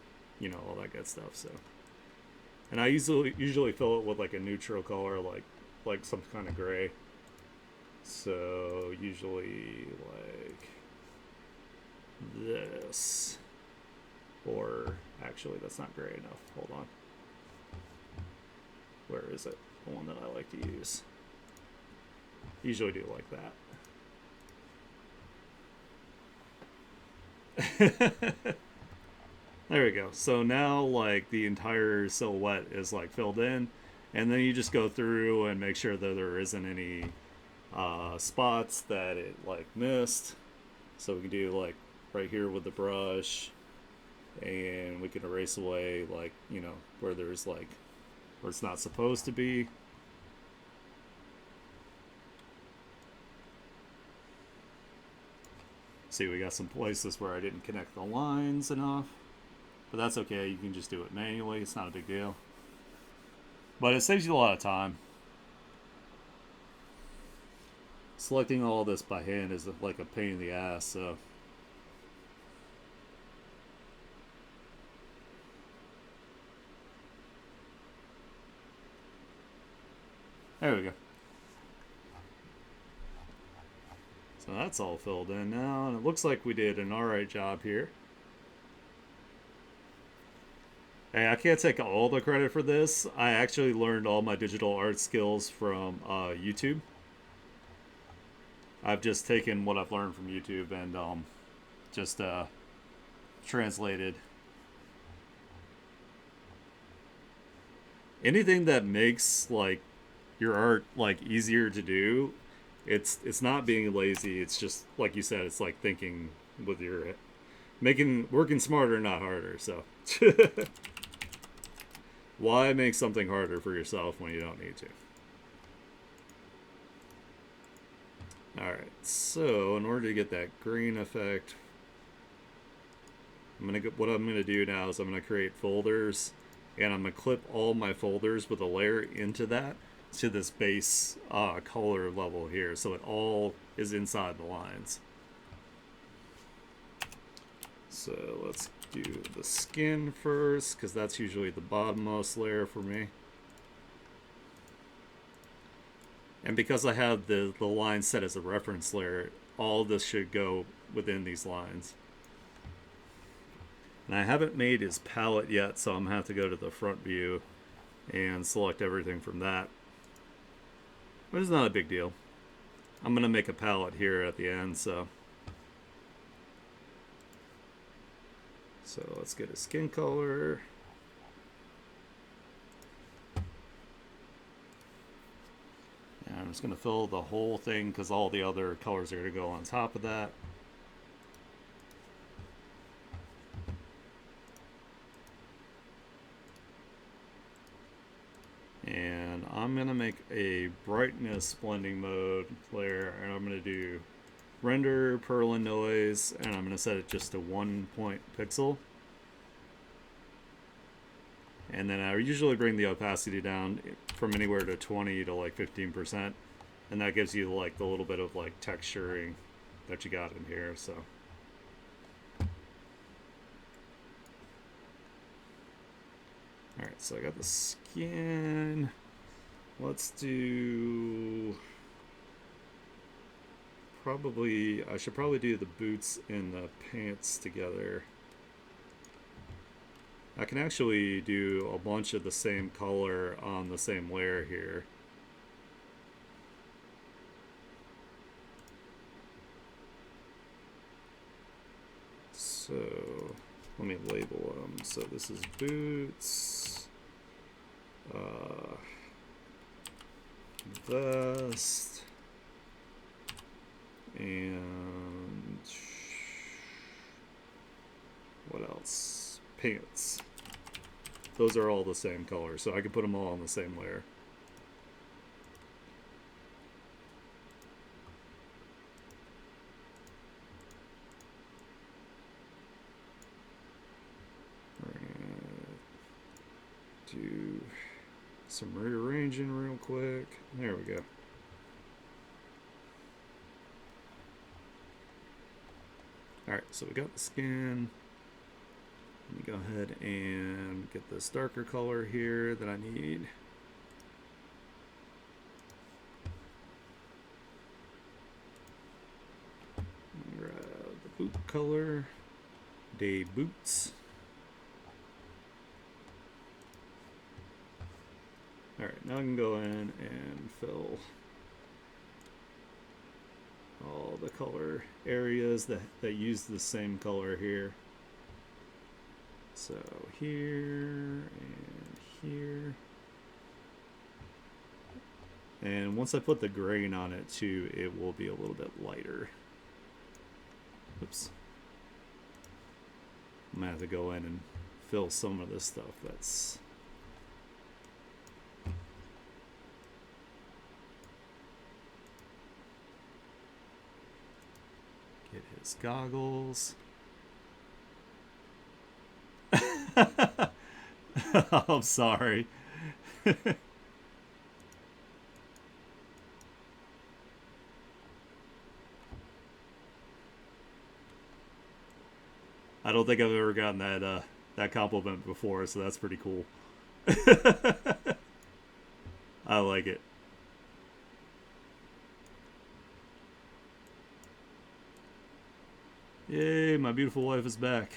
all that good stuff. So, and I usually fill it with like a neutral color, like some kind of gray. So usually like this, or actually that's not gray enough. Hold on, where is it? The one that I like to use. Usually do like that. There we go. So now like the entire silhouette is like filled in, and then you just go through and make sure that there isn't any spots that it like missed. So we can do like right here with the brush, and we can erase away like where there's like where it's not supposed to be. See, we got some places where I didn't connect the lines enough, but that's okay. You can just do it manually. It's not a big deal, but it saves you a lot of time. Selecting all this by hand is like a pain in the ass. So there we go. So that's all filled in now, and it looks like we did an alright job here. Hey, I can't take all the credit for this. I actually learned all my digital art skills from YouTube. I've just taken what I've learned from YouTube and just translated. Anything that makes like your art like easier to do, it's not being lazy. It's just like you said. It's like thinking with your working smarter, not harder. So why make something harder for yourself when you don't need to? Alright, so in order to get that green effect, what I'm gonna do now is I'm gonna create folders, and I'm gonna clip all my folders with a layer into that to this base color level here, so it all is inside the lines. So let's do the skin first, because that's usually the bottommost layer for me. And because I have the line set as a reference layer, all this should go within these lines. And I haven't made his palette yet, so I'm going to have to go to the front view and select everything from that. But it's not a big deal. I'm going to make a palette here at the end, so let's get a skin color. And I'm just going to fill the whole thing because all the other colors are going to go on top of that. I'm going to make a brightness blending mode layer, and I'm going to do render Perlin noise, and I'm going to set it just to 1 point pixel. And then I usually bring the opacity down from anywhere to 20 to like 15%, and that gives you like the little bit of like texturing that you got in here. So all right, so I got the skin. Let's do I should probably do the boots and the pants together. I can actually do a bunch of the same color on the same layer here. So let me label them. So this is boots, vest, and what else? Pants. Those are all the same color, so I can put them all on the same layer. We're gonna do some rearranging real quick. There we go. Alright, so we got the skin. Let me go ahead and get this darker color here that I need. Grab the boot color, day boots. Alright, now I can go in and fill all the color areas that use the same color here. So here and here. And once I put the grain on it too, it will be a little bit lighter. Oops. I'm gonna have to go in and fill some of this stuff that's get his goggles. I'm sorry. I don't think I've ever gotten that compliment before, so that's pretty cool. I like it. Yay, my beautiful wife is back.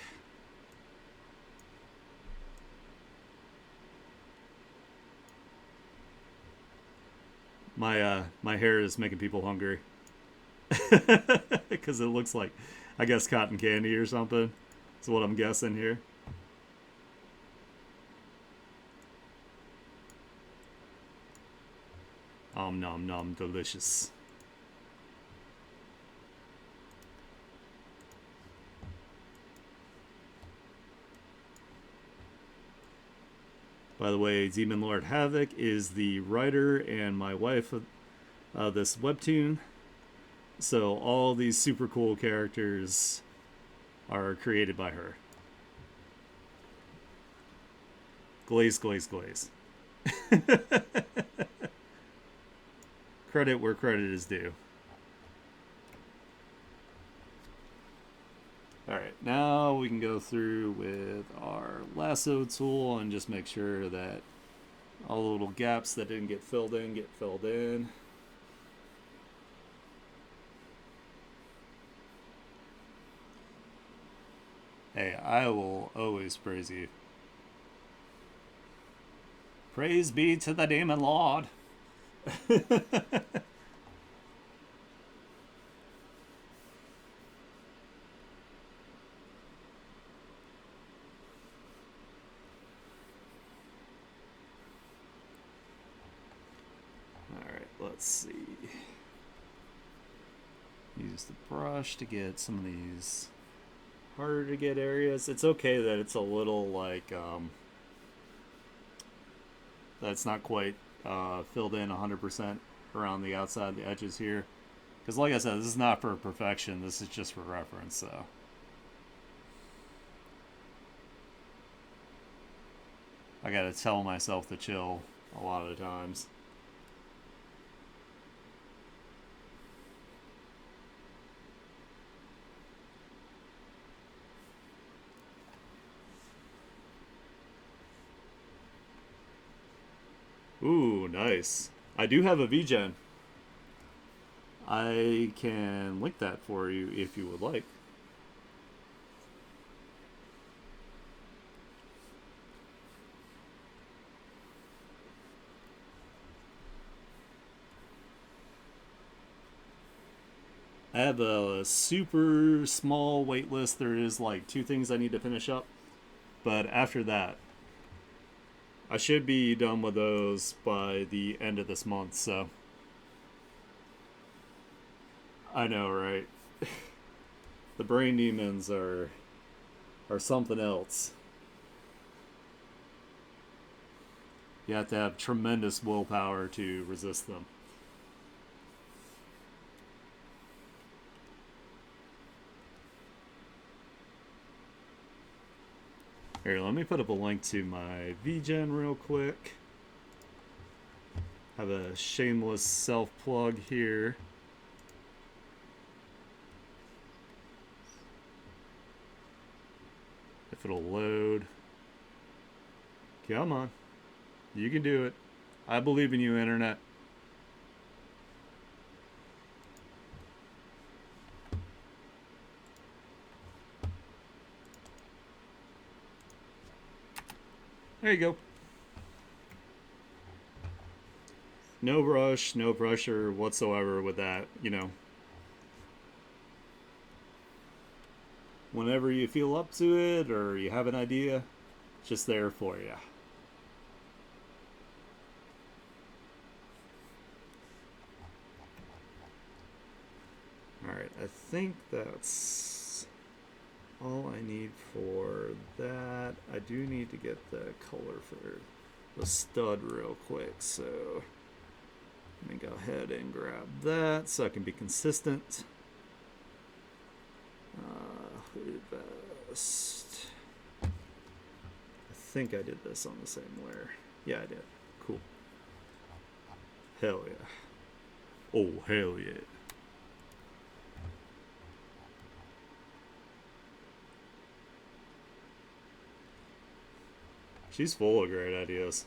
My hair is making people hungry. Because it looks like, I guess, cotton candy or something. That's what I'm guessing here. Nom nom, delicious. By the way, Demon Lord Havoc is the writer and my wife of this webtoon. So all these super cool characters are created by her. Glaze, glaze, glaze. Credit where credit is due. Alright, now we can go through with our lasso tool and just make sure that all the little gaps that didn't get filled in get filled in. Hey, I will always praise you. Praise be to the Demon Lord. Alright, let's see. Use the brush to get some of these harder to get areas. It's okay that it's a little like that's not quite filled in 100% around the outside, the edges here. Because like I said, this is not for perfection. This is just for reference. So I gotta tell myself to chill a lot of the times. Ooh, nice. I do have a VGen. I can link that for you if you would like. I have a super small wait list. There is like 2 things I need to finish up. But after that, I should be done with those by the end of this month. So I know, right? The brain demons are something else. You have to have tremendous willpower to resist them. Here, let me put up a link to my VGen real quick. Have a shameless self plug here. If it'll load. Come on. You can do it. I believe in you, Internet. There you go. No rush, no pressure whatsoever with that, you know. Whenever you feel up to it or you have an idea, it's just there for you. Alright, I think that's all I need for that. I do need to get the color for the stud real quick, so let me go ahead and grab that so I can be consistent. Hooded vest. I think I did this on the same layer. Yeah, I did. Cool. Hell yeah. Oh, hell yeah. She's full of great ideas.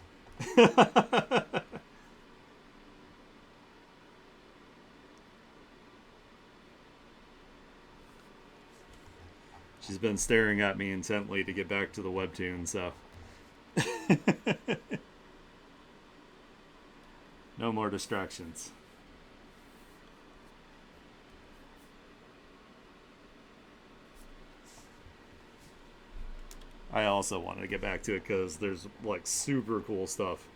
She's been staring at me intently to get back to the Webtoon, so. No more distractions. I also wanted to get back to it because there's like super cool stuff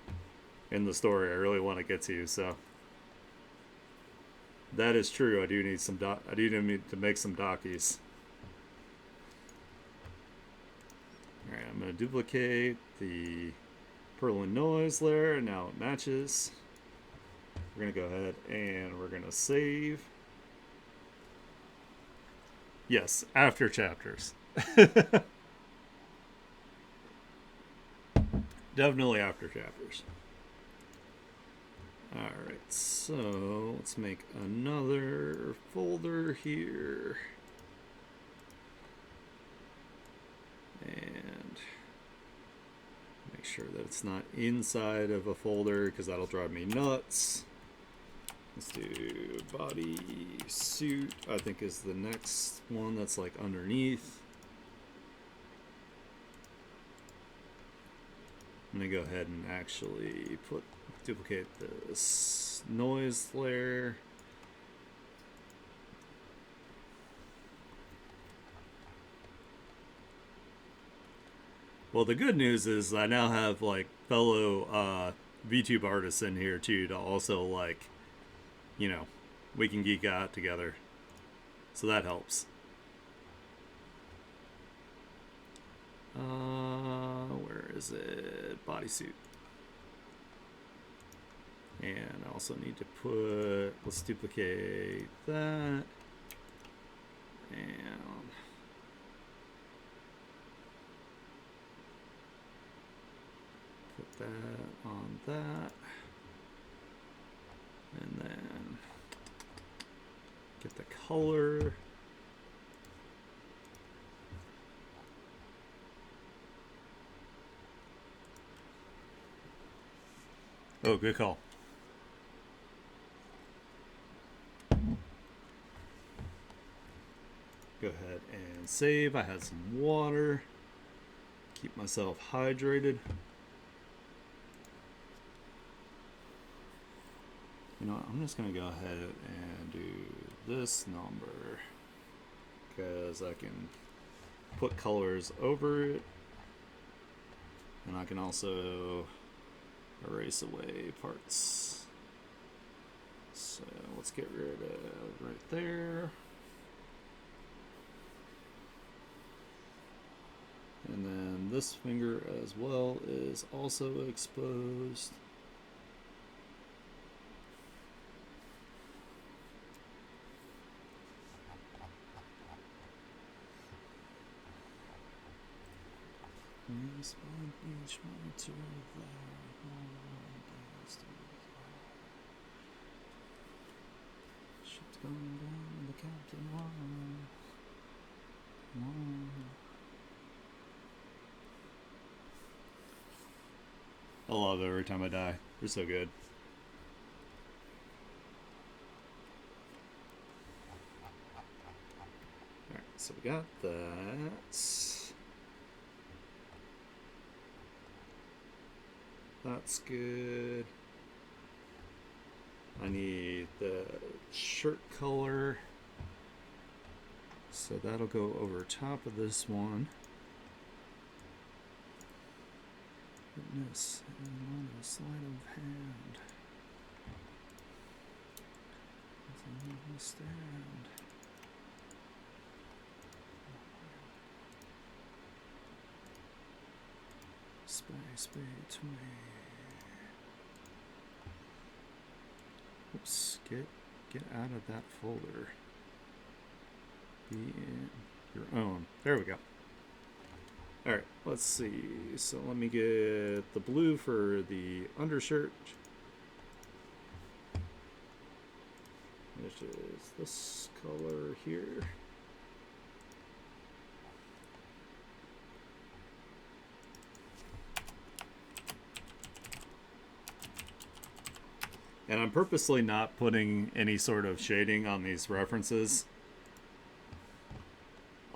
in the story I really want to get to, so. That is true. I do need some I do need to make some dockies. Alright, I'm going to duplicate the Perlin noise layer. Now it matches. We're going to go ahead and we're going to save. Yes, after chapters. Definitely after chapters. Alright, so let's make another folder here. And make sure that it's not inside of a folder because that'll drive me nuts. Let's do body suit, I think is the next one that's like underneath. I'm gonna go ahead and actually duplicate this noise layer. Well, the good news is I now have like fellow VTube artists in here too to also like, you know, we can geek out together. So that helps. Where is it? Bodysuit. And I also need to put, let's duplicate that. And put that on that. And then get the color. Oh, good call. Go ahead and save. I had some water. Keep myself hydrated. You know what? I'm just going to go ahead and do this number because I can put colors over it. And I can also erase away parts. So let's get rid of right there. And then this finger as well is also exposed. Ship's going down, the captain won. I love it every time I die. They're so good. Alright, so we got that. That's good. I need the shirt color. So that'll go over top of this one. Witness and a sleight of hand. Stand. Space between. Oops, get out of that folder. Be in your own. There we go. Alright, let's see. So let me get the blue for the undershirt, which is this color here. And I'm purposely not putting any sort of shading on these references.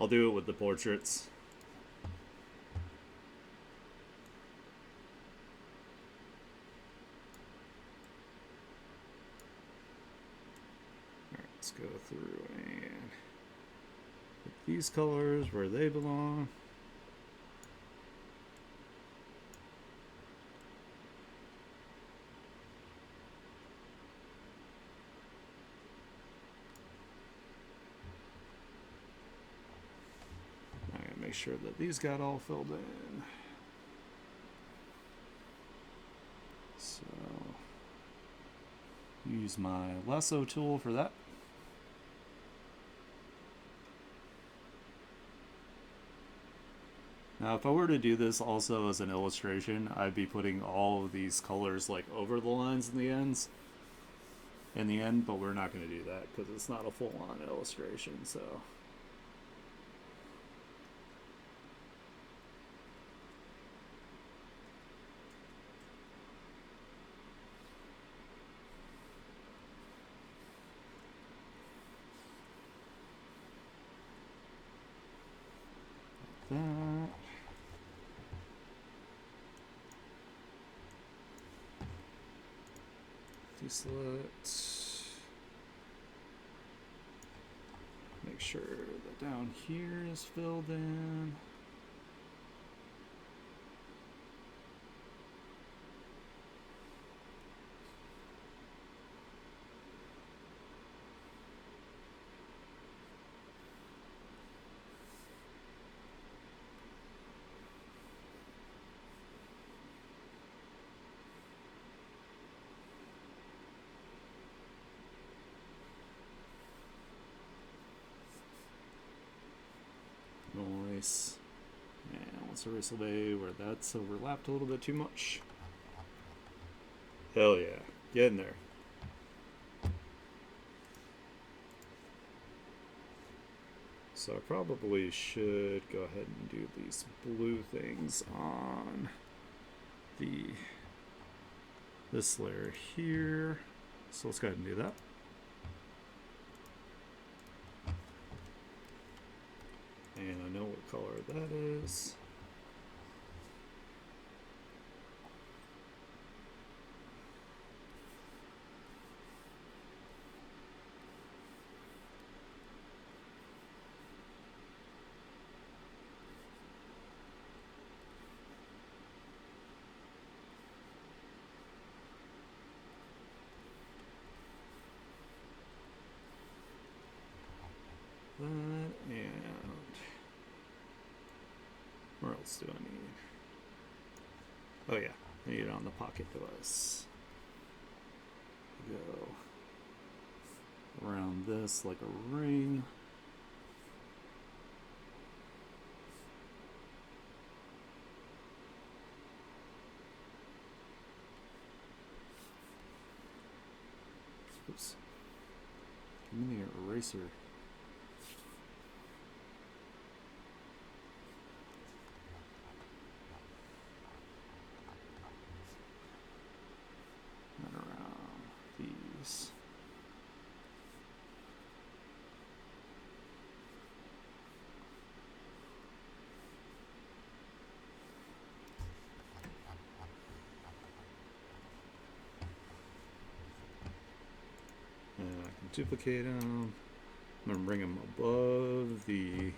I'll do it with the portraits. Alright, let's go through and put these colors where they belong. Make sure that these got all filled in. So use my lasso tool for that. Now if I were to do this also as an illustration, I'd be putting all of these colors like over the lines in the ends in the end, but we're not going to do that because it's not a full-on illustration. So that. Deselect. Make sure that down here is filled in. let's erase away where that's overlapped a little bit too much. Hell yeah. Get in there. So I probably should go ahead and do these blue things on this layer here. So let's go ahead and do that. And I know what color that is. That, and where else do I need? Oh yeah, I need it on the pocket device. Go around this like a ring. Oops. Give me the eraser. And around these. And I can duplicate them. I'm going to bring them above the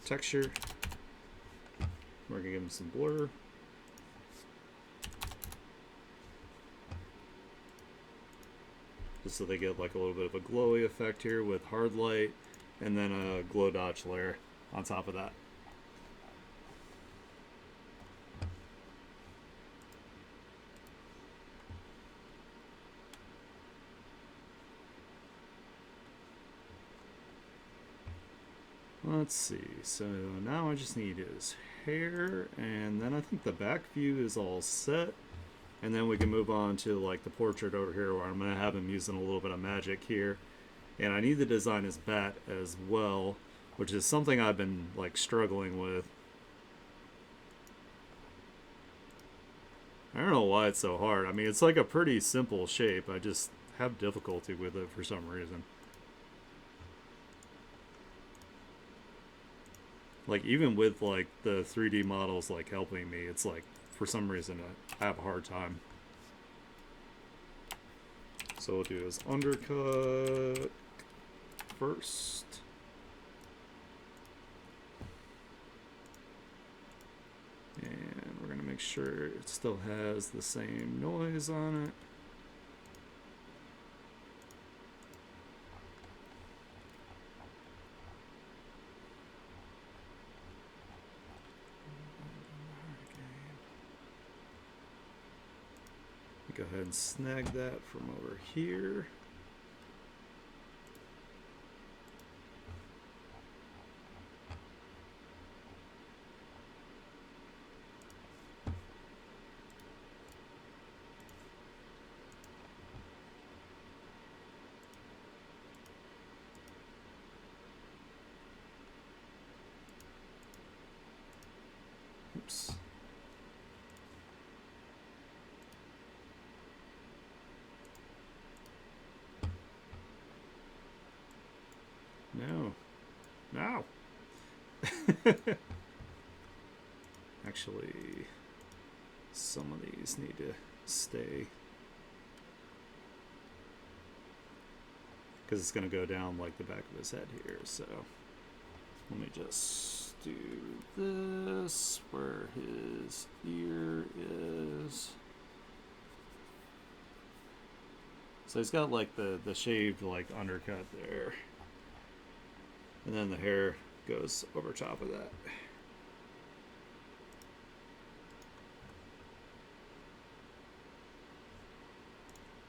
texture. We're going to give them some blur. Just so they get like a little bit of a glowy effect here with hard light, and then a glow dodge layer on top of that. Let's see, so now I just need his hair, and then I think the back view is all set. And then we can move on to like the portrait over here where I'm going to have him using a little bit of magic here. And I need to design his bat as well, which is something I've been like struggling with. I don't know why it's so hard. I mean, it's like a pretty simple shape. I just have difficulty with it for some reason. Like even with like the 3D models like helping me, it's like for some reason I have a hard time. So we'll do his undercut first. And we're going to make sure it still has the same noise on it. Go ahead and snag that from over here. Oops. No. No. Actually, some of these need to stay. Because it's going to go down like the back of his head here. So let me just do this where his ear is. So he's got like the shaved like undercut there. And then the hair goes over top of that.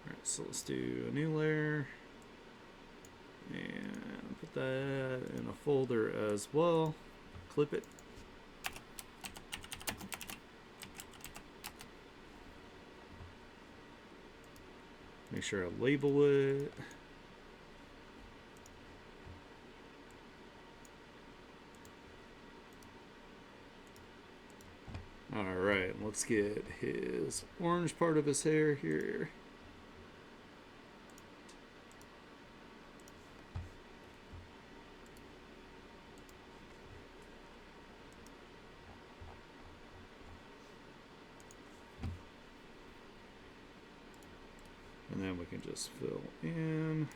Alright, so let's do a new layer. And put that in a folder as well. Clip it. Make sure I label it. Alright, let's get his orange part of his hair here. And then we can just fill in.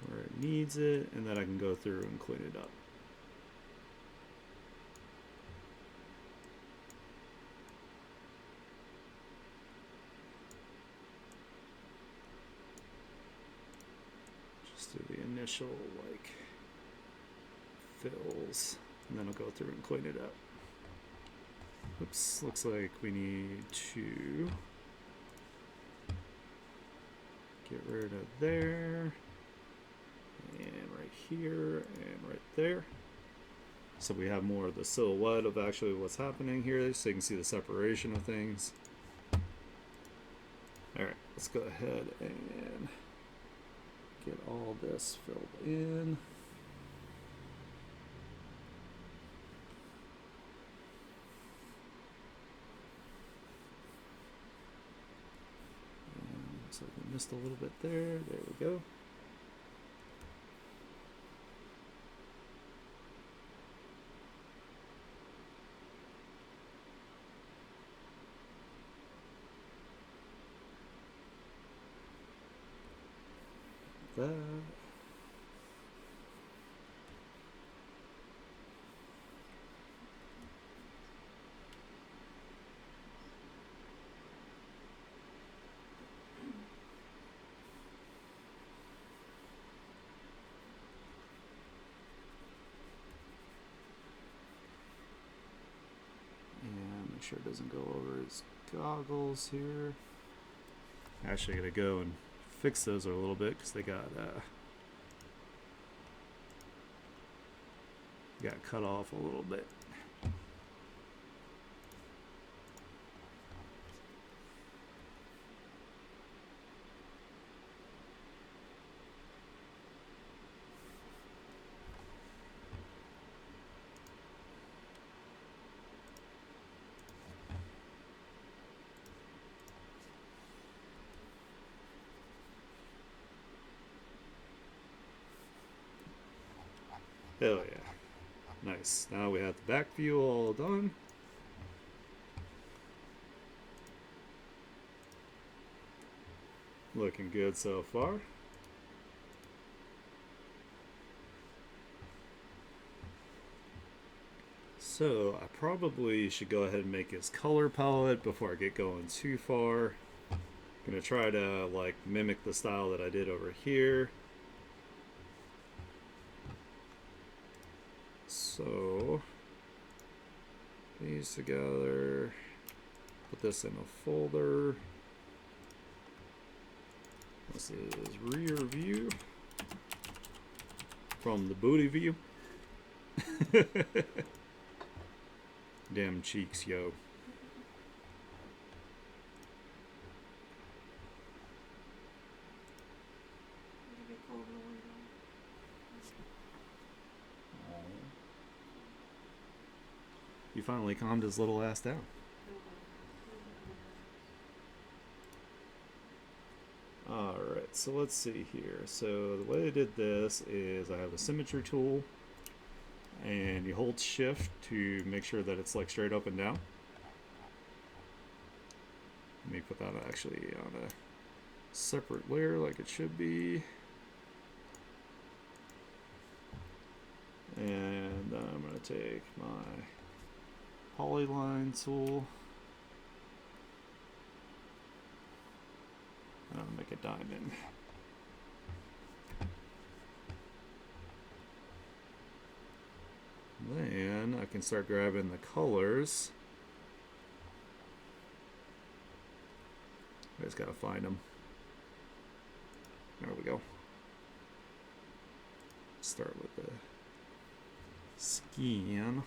Where it needs it, and then I can go through and clean it up. Just do the initial like fills, and then I'll go through and clean it up. Oops, looks like we need to get rid of there. And right here and right there. So we have more of the silhouette of actually what's happening here, so you can see the separation of things. Alright, let's go ahead and get all this filled in. So we missed a little bit there. There we go. That. And make sure it doesn't go over his goggles here. Actually, I gotta go and fix those a little bit because they got cut off a little bit. Hell yeah. Nice. Now we have the back view all done. Looking good so far. So I probably should go ahead and make his color palette before I get going too far. I'm gonna try to like mimic the style that I did over here. So these together, put this in a folder. This is rear view from the booty view. Damn cheeks, yo. You finally calmed his little ass down. Alright, so let's see here. So the way I did this is I have a symmetry tool, and you hold shift to make sure that it's like straight up and down. Let me put that actually on a separate layer like it should be. And then I'm going to take my polyline tool, and I'll make a diamond. Then I can start grabbing the colors. I just gotta find them. There we go. Start with the skin.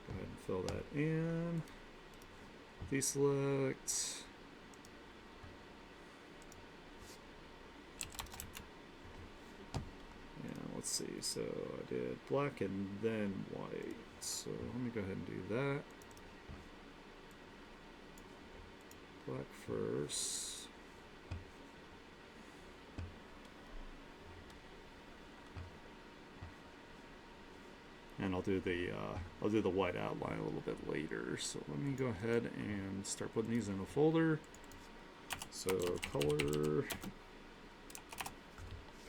Go ahead and fill that in. Deselect. Let's see, so I did black and then white. So let me go ahead and do that. Black first. And I'll do the white outline a little bit later. So let me go ahead and start putting these in a folder. So color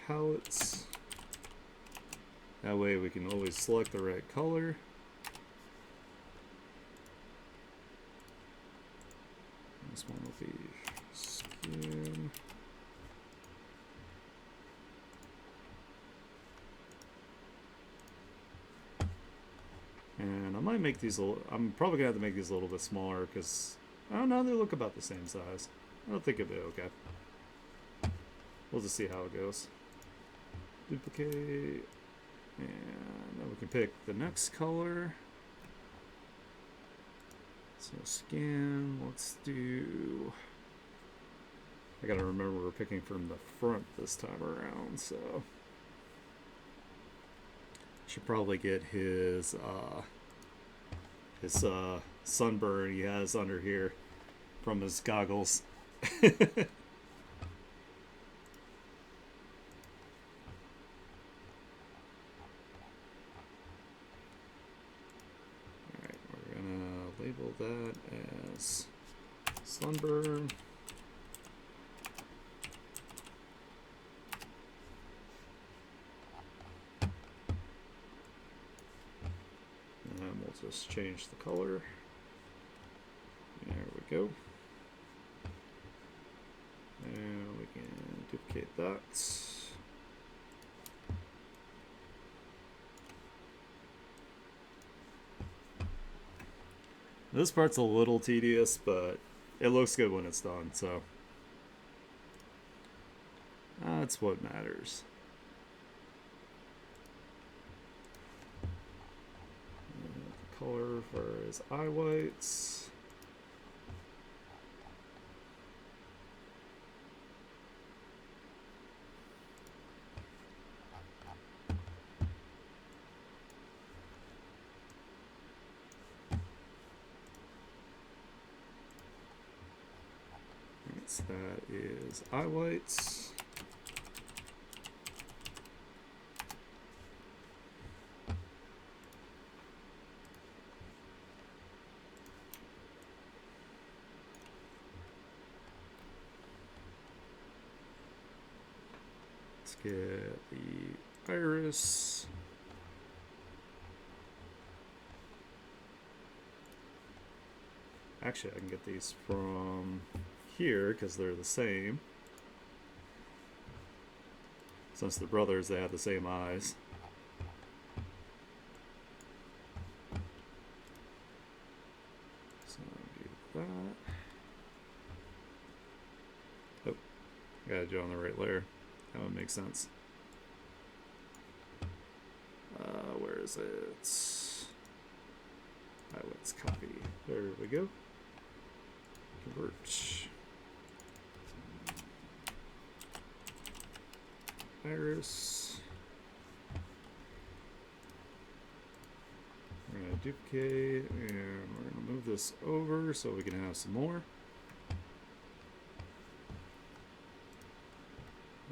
palettes. That way we can always select the right color. This one will be skin. And I might make these I'm probably gonna have to make these a little bit smaller because I don't know, they look about the same size. I don't think it'll be okay. We'll just see how it goes. Duplicate. And then we can pick the next color. So skin, let's do... I gotta remember we're picking from the front this time around, so... Should probably get his sunburn he has under here from his goggles. Label that as sunburn. And we'll just change the color. There we go. And we can duplicate that. This part's a little tedious, but it looks good when it's done, so that's what matters. The color for his eye whites. That is eye whites. Let's get the iris. Actually, I can get these from here because they're the same. Since the brothers, they have the same eyes. So I'll do that. Oh, gotta do it on the right layer. That would make sense. Where is it? Let's copy. There we go. Convert. Iris. We're going to duplicate and we're going to move this over so we can have some more.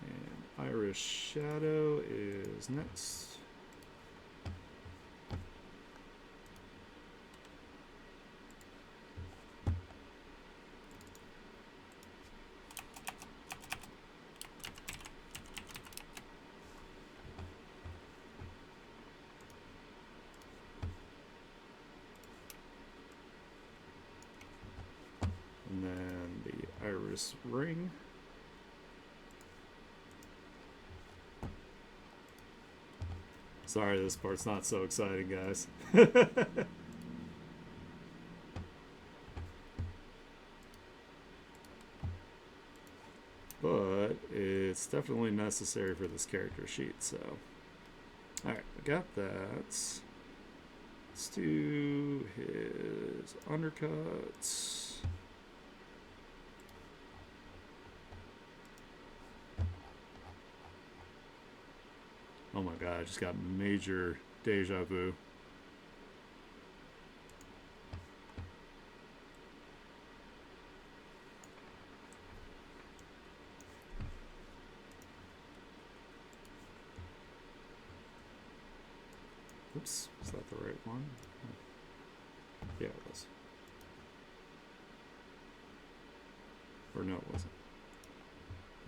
And Iris shadow is next. And then the iris ring. Sorry, this part's not so exciting, guys. But it's definitely necessary for this character sheet, so. Alright, we got that. Let's do his undercuts. Oh my god, I just got major deja vu. Oops, is that the right one? Yeah, it was. Or no, it wasn't.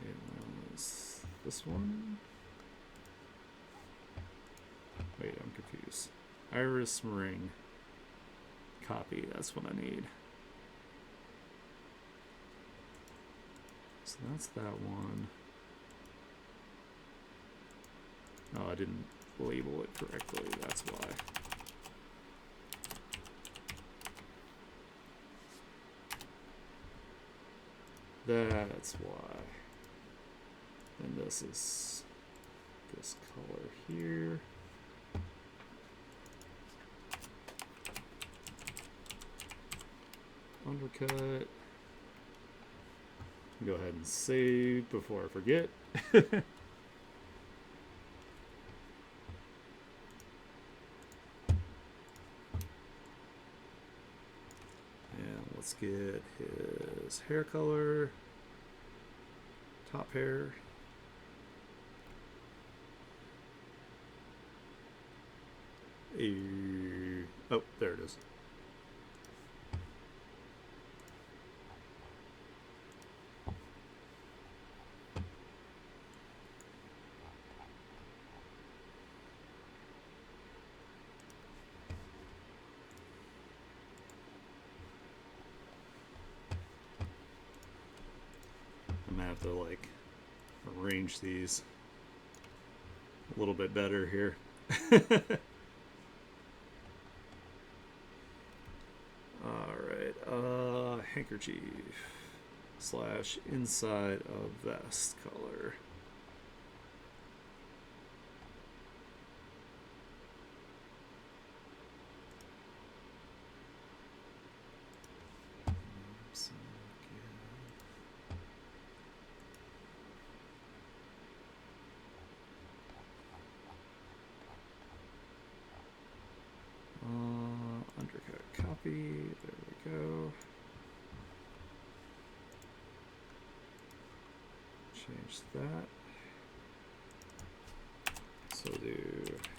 It was this one? Wait, I'm confused. Iris ring. Copy, that's what I need. So that's that one. Oh, I didn't label it correctly, that's why. That's why. And this is this color here. Undercut. Go ahead and save before I forget. And let's get his hair color. Top hair. Oh, there it is. I'm gonna have to like arrange these a little bit better here. Alright, handkerchief slash inside of vest color. Undercut copy, there we go. Change that. So do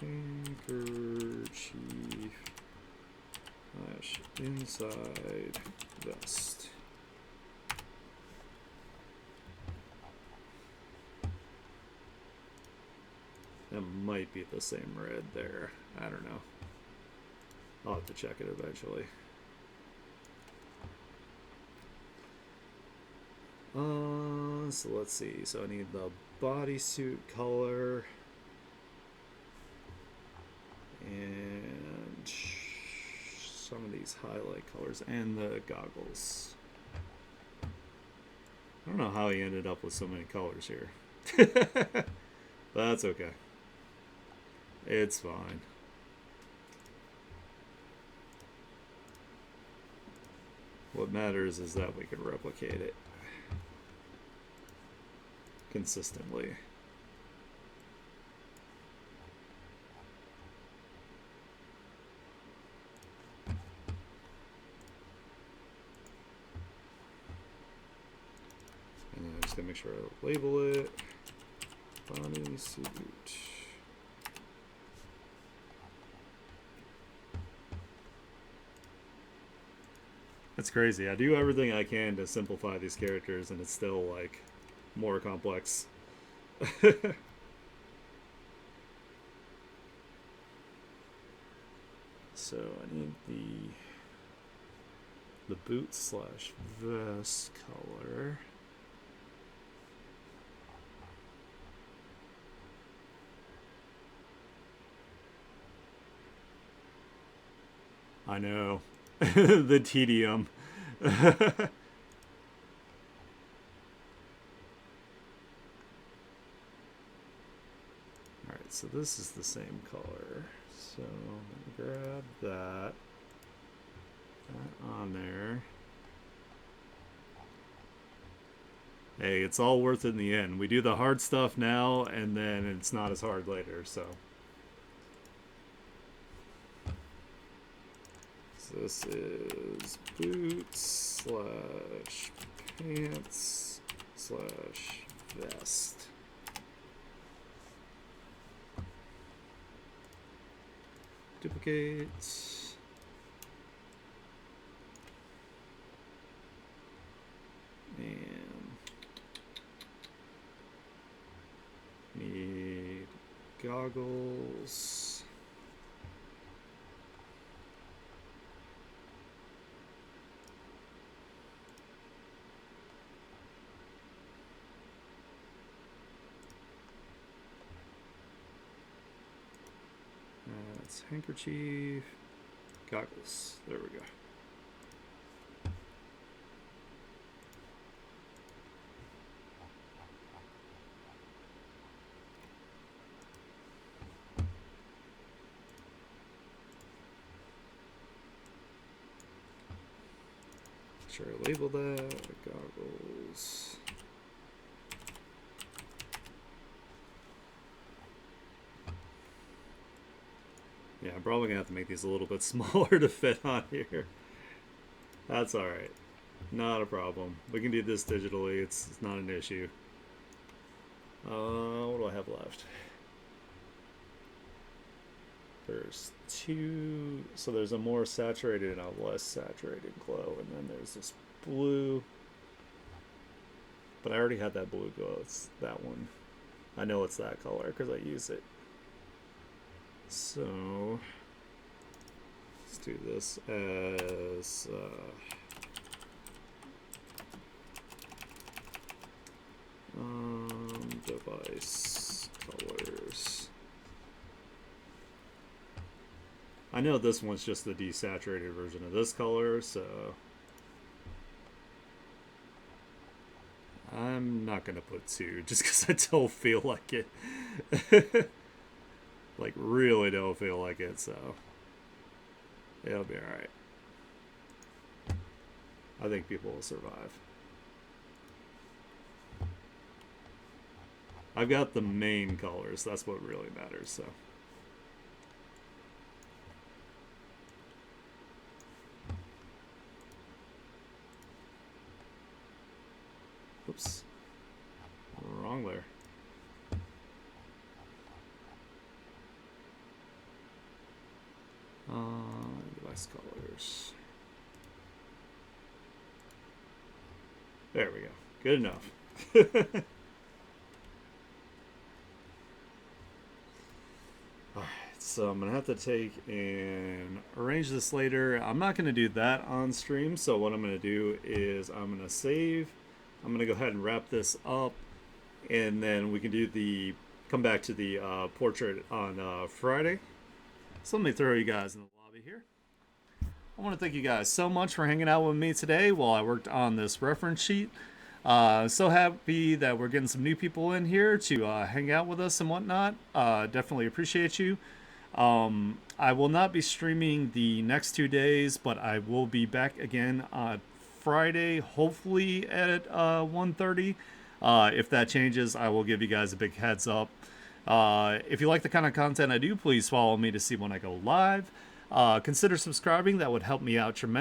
handkerchief slash inside vest. That might be the same red there. I don't know. I'll have to check it eventually. So let's see. So I need the bodysuit color and some of these highlight colors and the goggles. I don't know how he ended up with so many colors here. But that's okay. It's fine. What matters is that we can replicate it consistently. And I'm just gonna make sure I label it. Bodysuit. That's crazy. I do everything I can to simplify these characters, and it's still like more complex. So I need the boot slash vest color. I know. The tedium. Alright, so this is the same color. So I'm gonna grab that on there. Hey, it's all worth it in the end. We do the hard stuff now, and then it's not as hard later, so. So this is boots slash pants slash vest. Duplicate. And need goggles. That's handkerchief, goggles. There we go. Sure, label that goggles. Yeah, I'm probably gonna have to make these a little bit smaller to fit on here. That's alright. Not a problem. We can do this digitally, it's not an issue. What do I have left? There's two, so there's a more saturated and a less saturated glow, and then there's this blue. But I already had that blue glow, it's that one. I know it's that color because I use it. So let's do this as device colors. I know this one's just the desaturated version of this color, so I'm not gonna put two just because I don't feel like it. Like, really don't feel like it, so it'll be alright. I think people will survive. I've got the main colors, that's what really matters, so. Oops. Wrong there. Device colors. There we go. Good enough. Alright, so I'm going to have to take and arrange this later. I'm not going to do that on stream, so what I'm going to do is I'm going to save. I'm going to go ahead and wrap this up, and then we can do the come back to the portrait on Friday. So let me throw you guys in the lobby here. I want to thank you guys so much for hanging out with me today while I worked on this reference sheet. So happy that we're getting some new people in here to hang out with us and whatnot. Definitely appreciate you. I will not be streaming the next 2 days, but I will be back again on Friday, hopefully at 1:30. If that changes, I will give you guys a big heads up. If you like the kind of content I do, please follow me to see when I go live. Consider subscribing. That would help me out tremendously.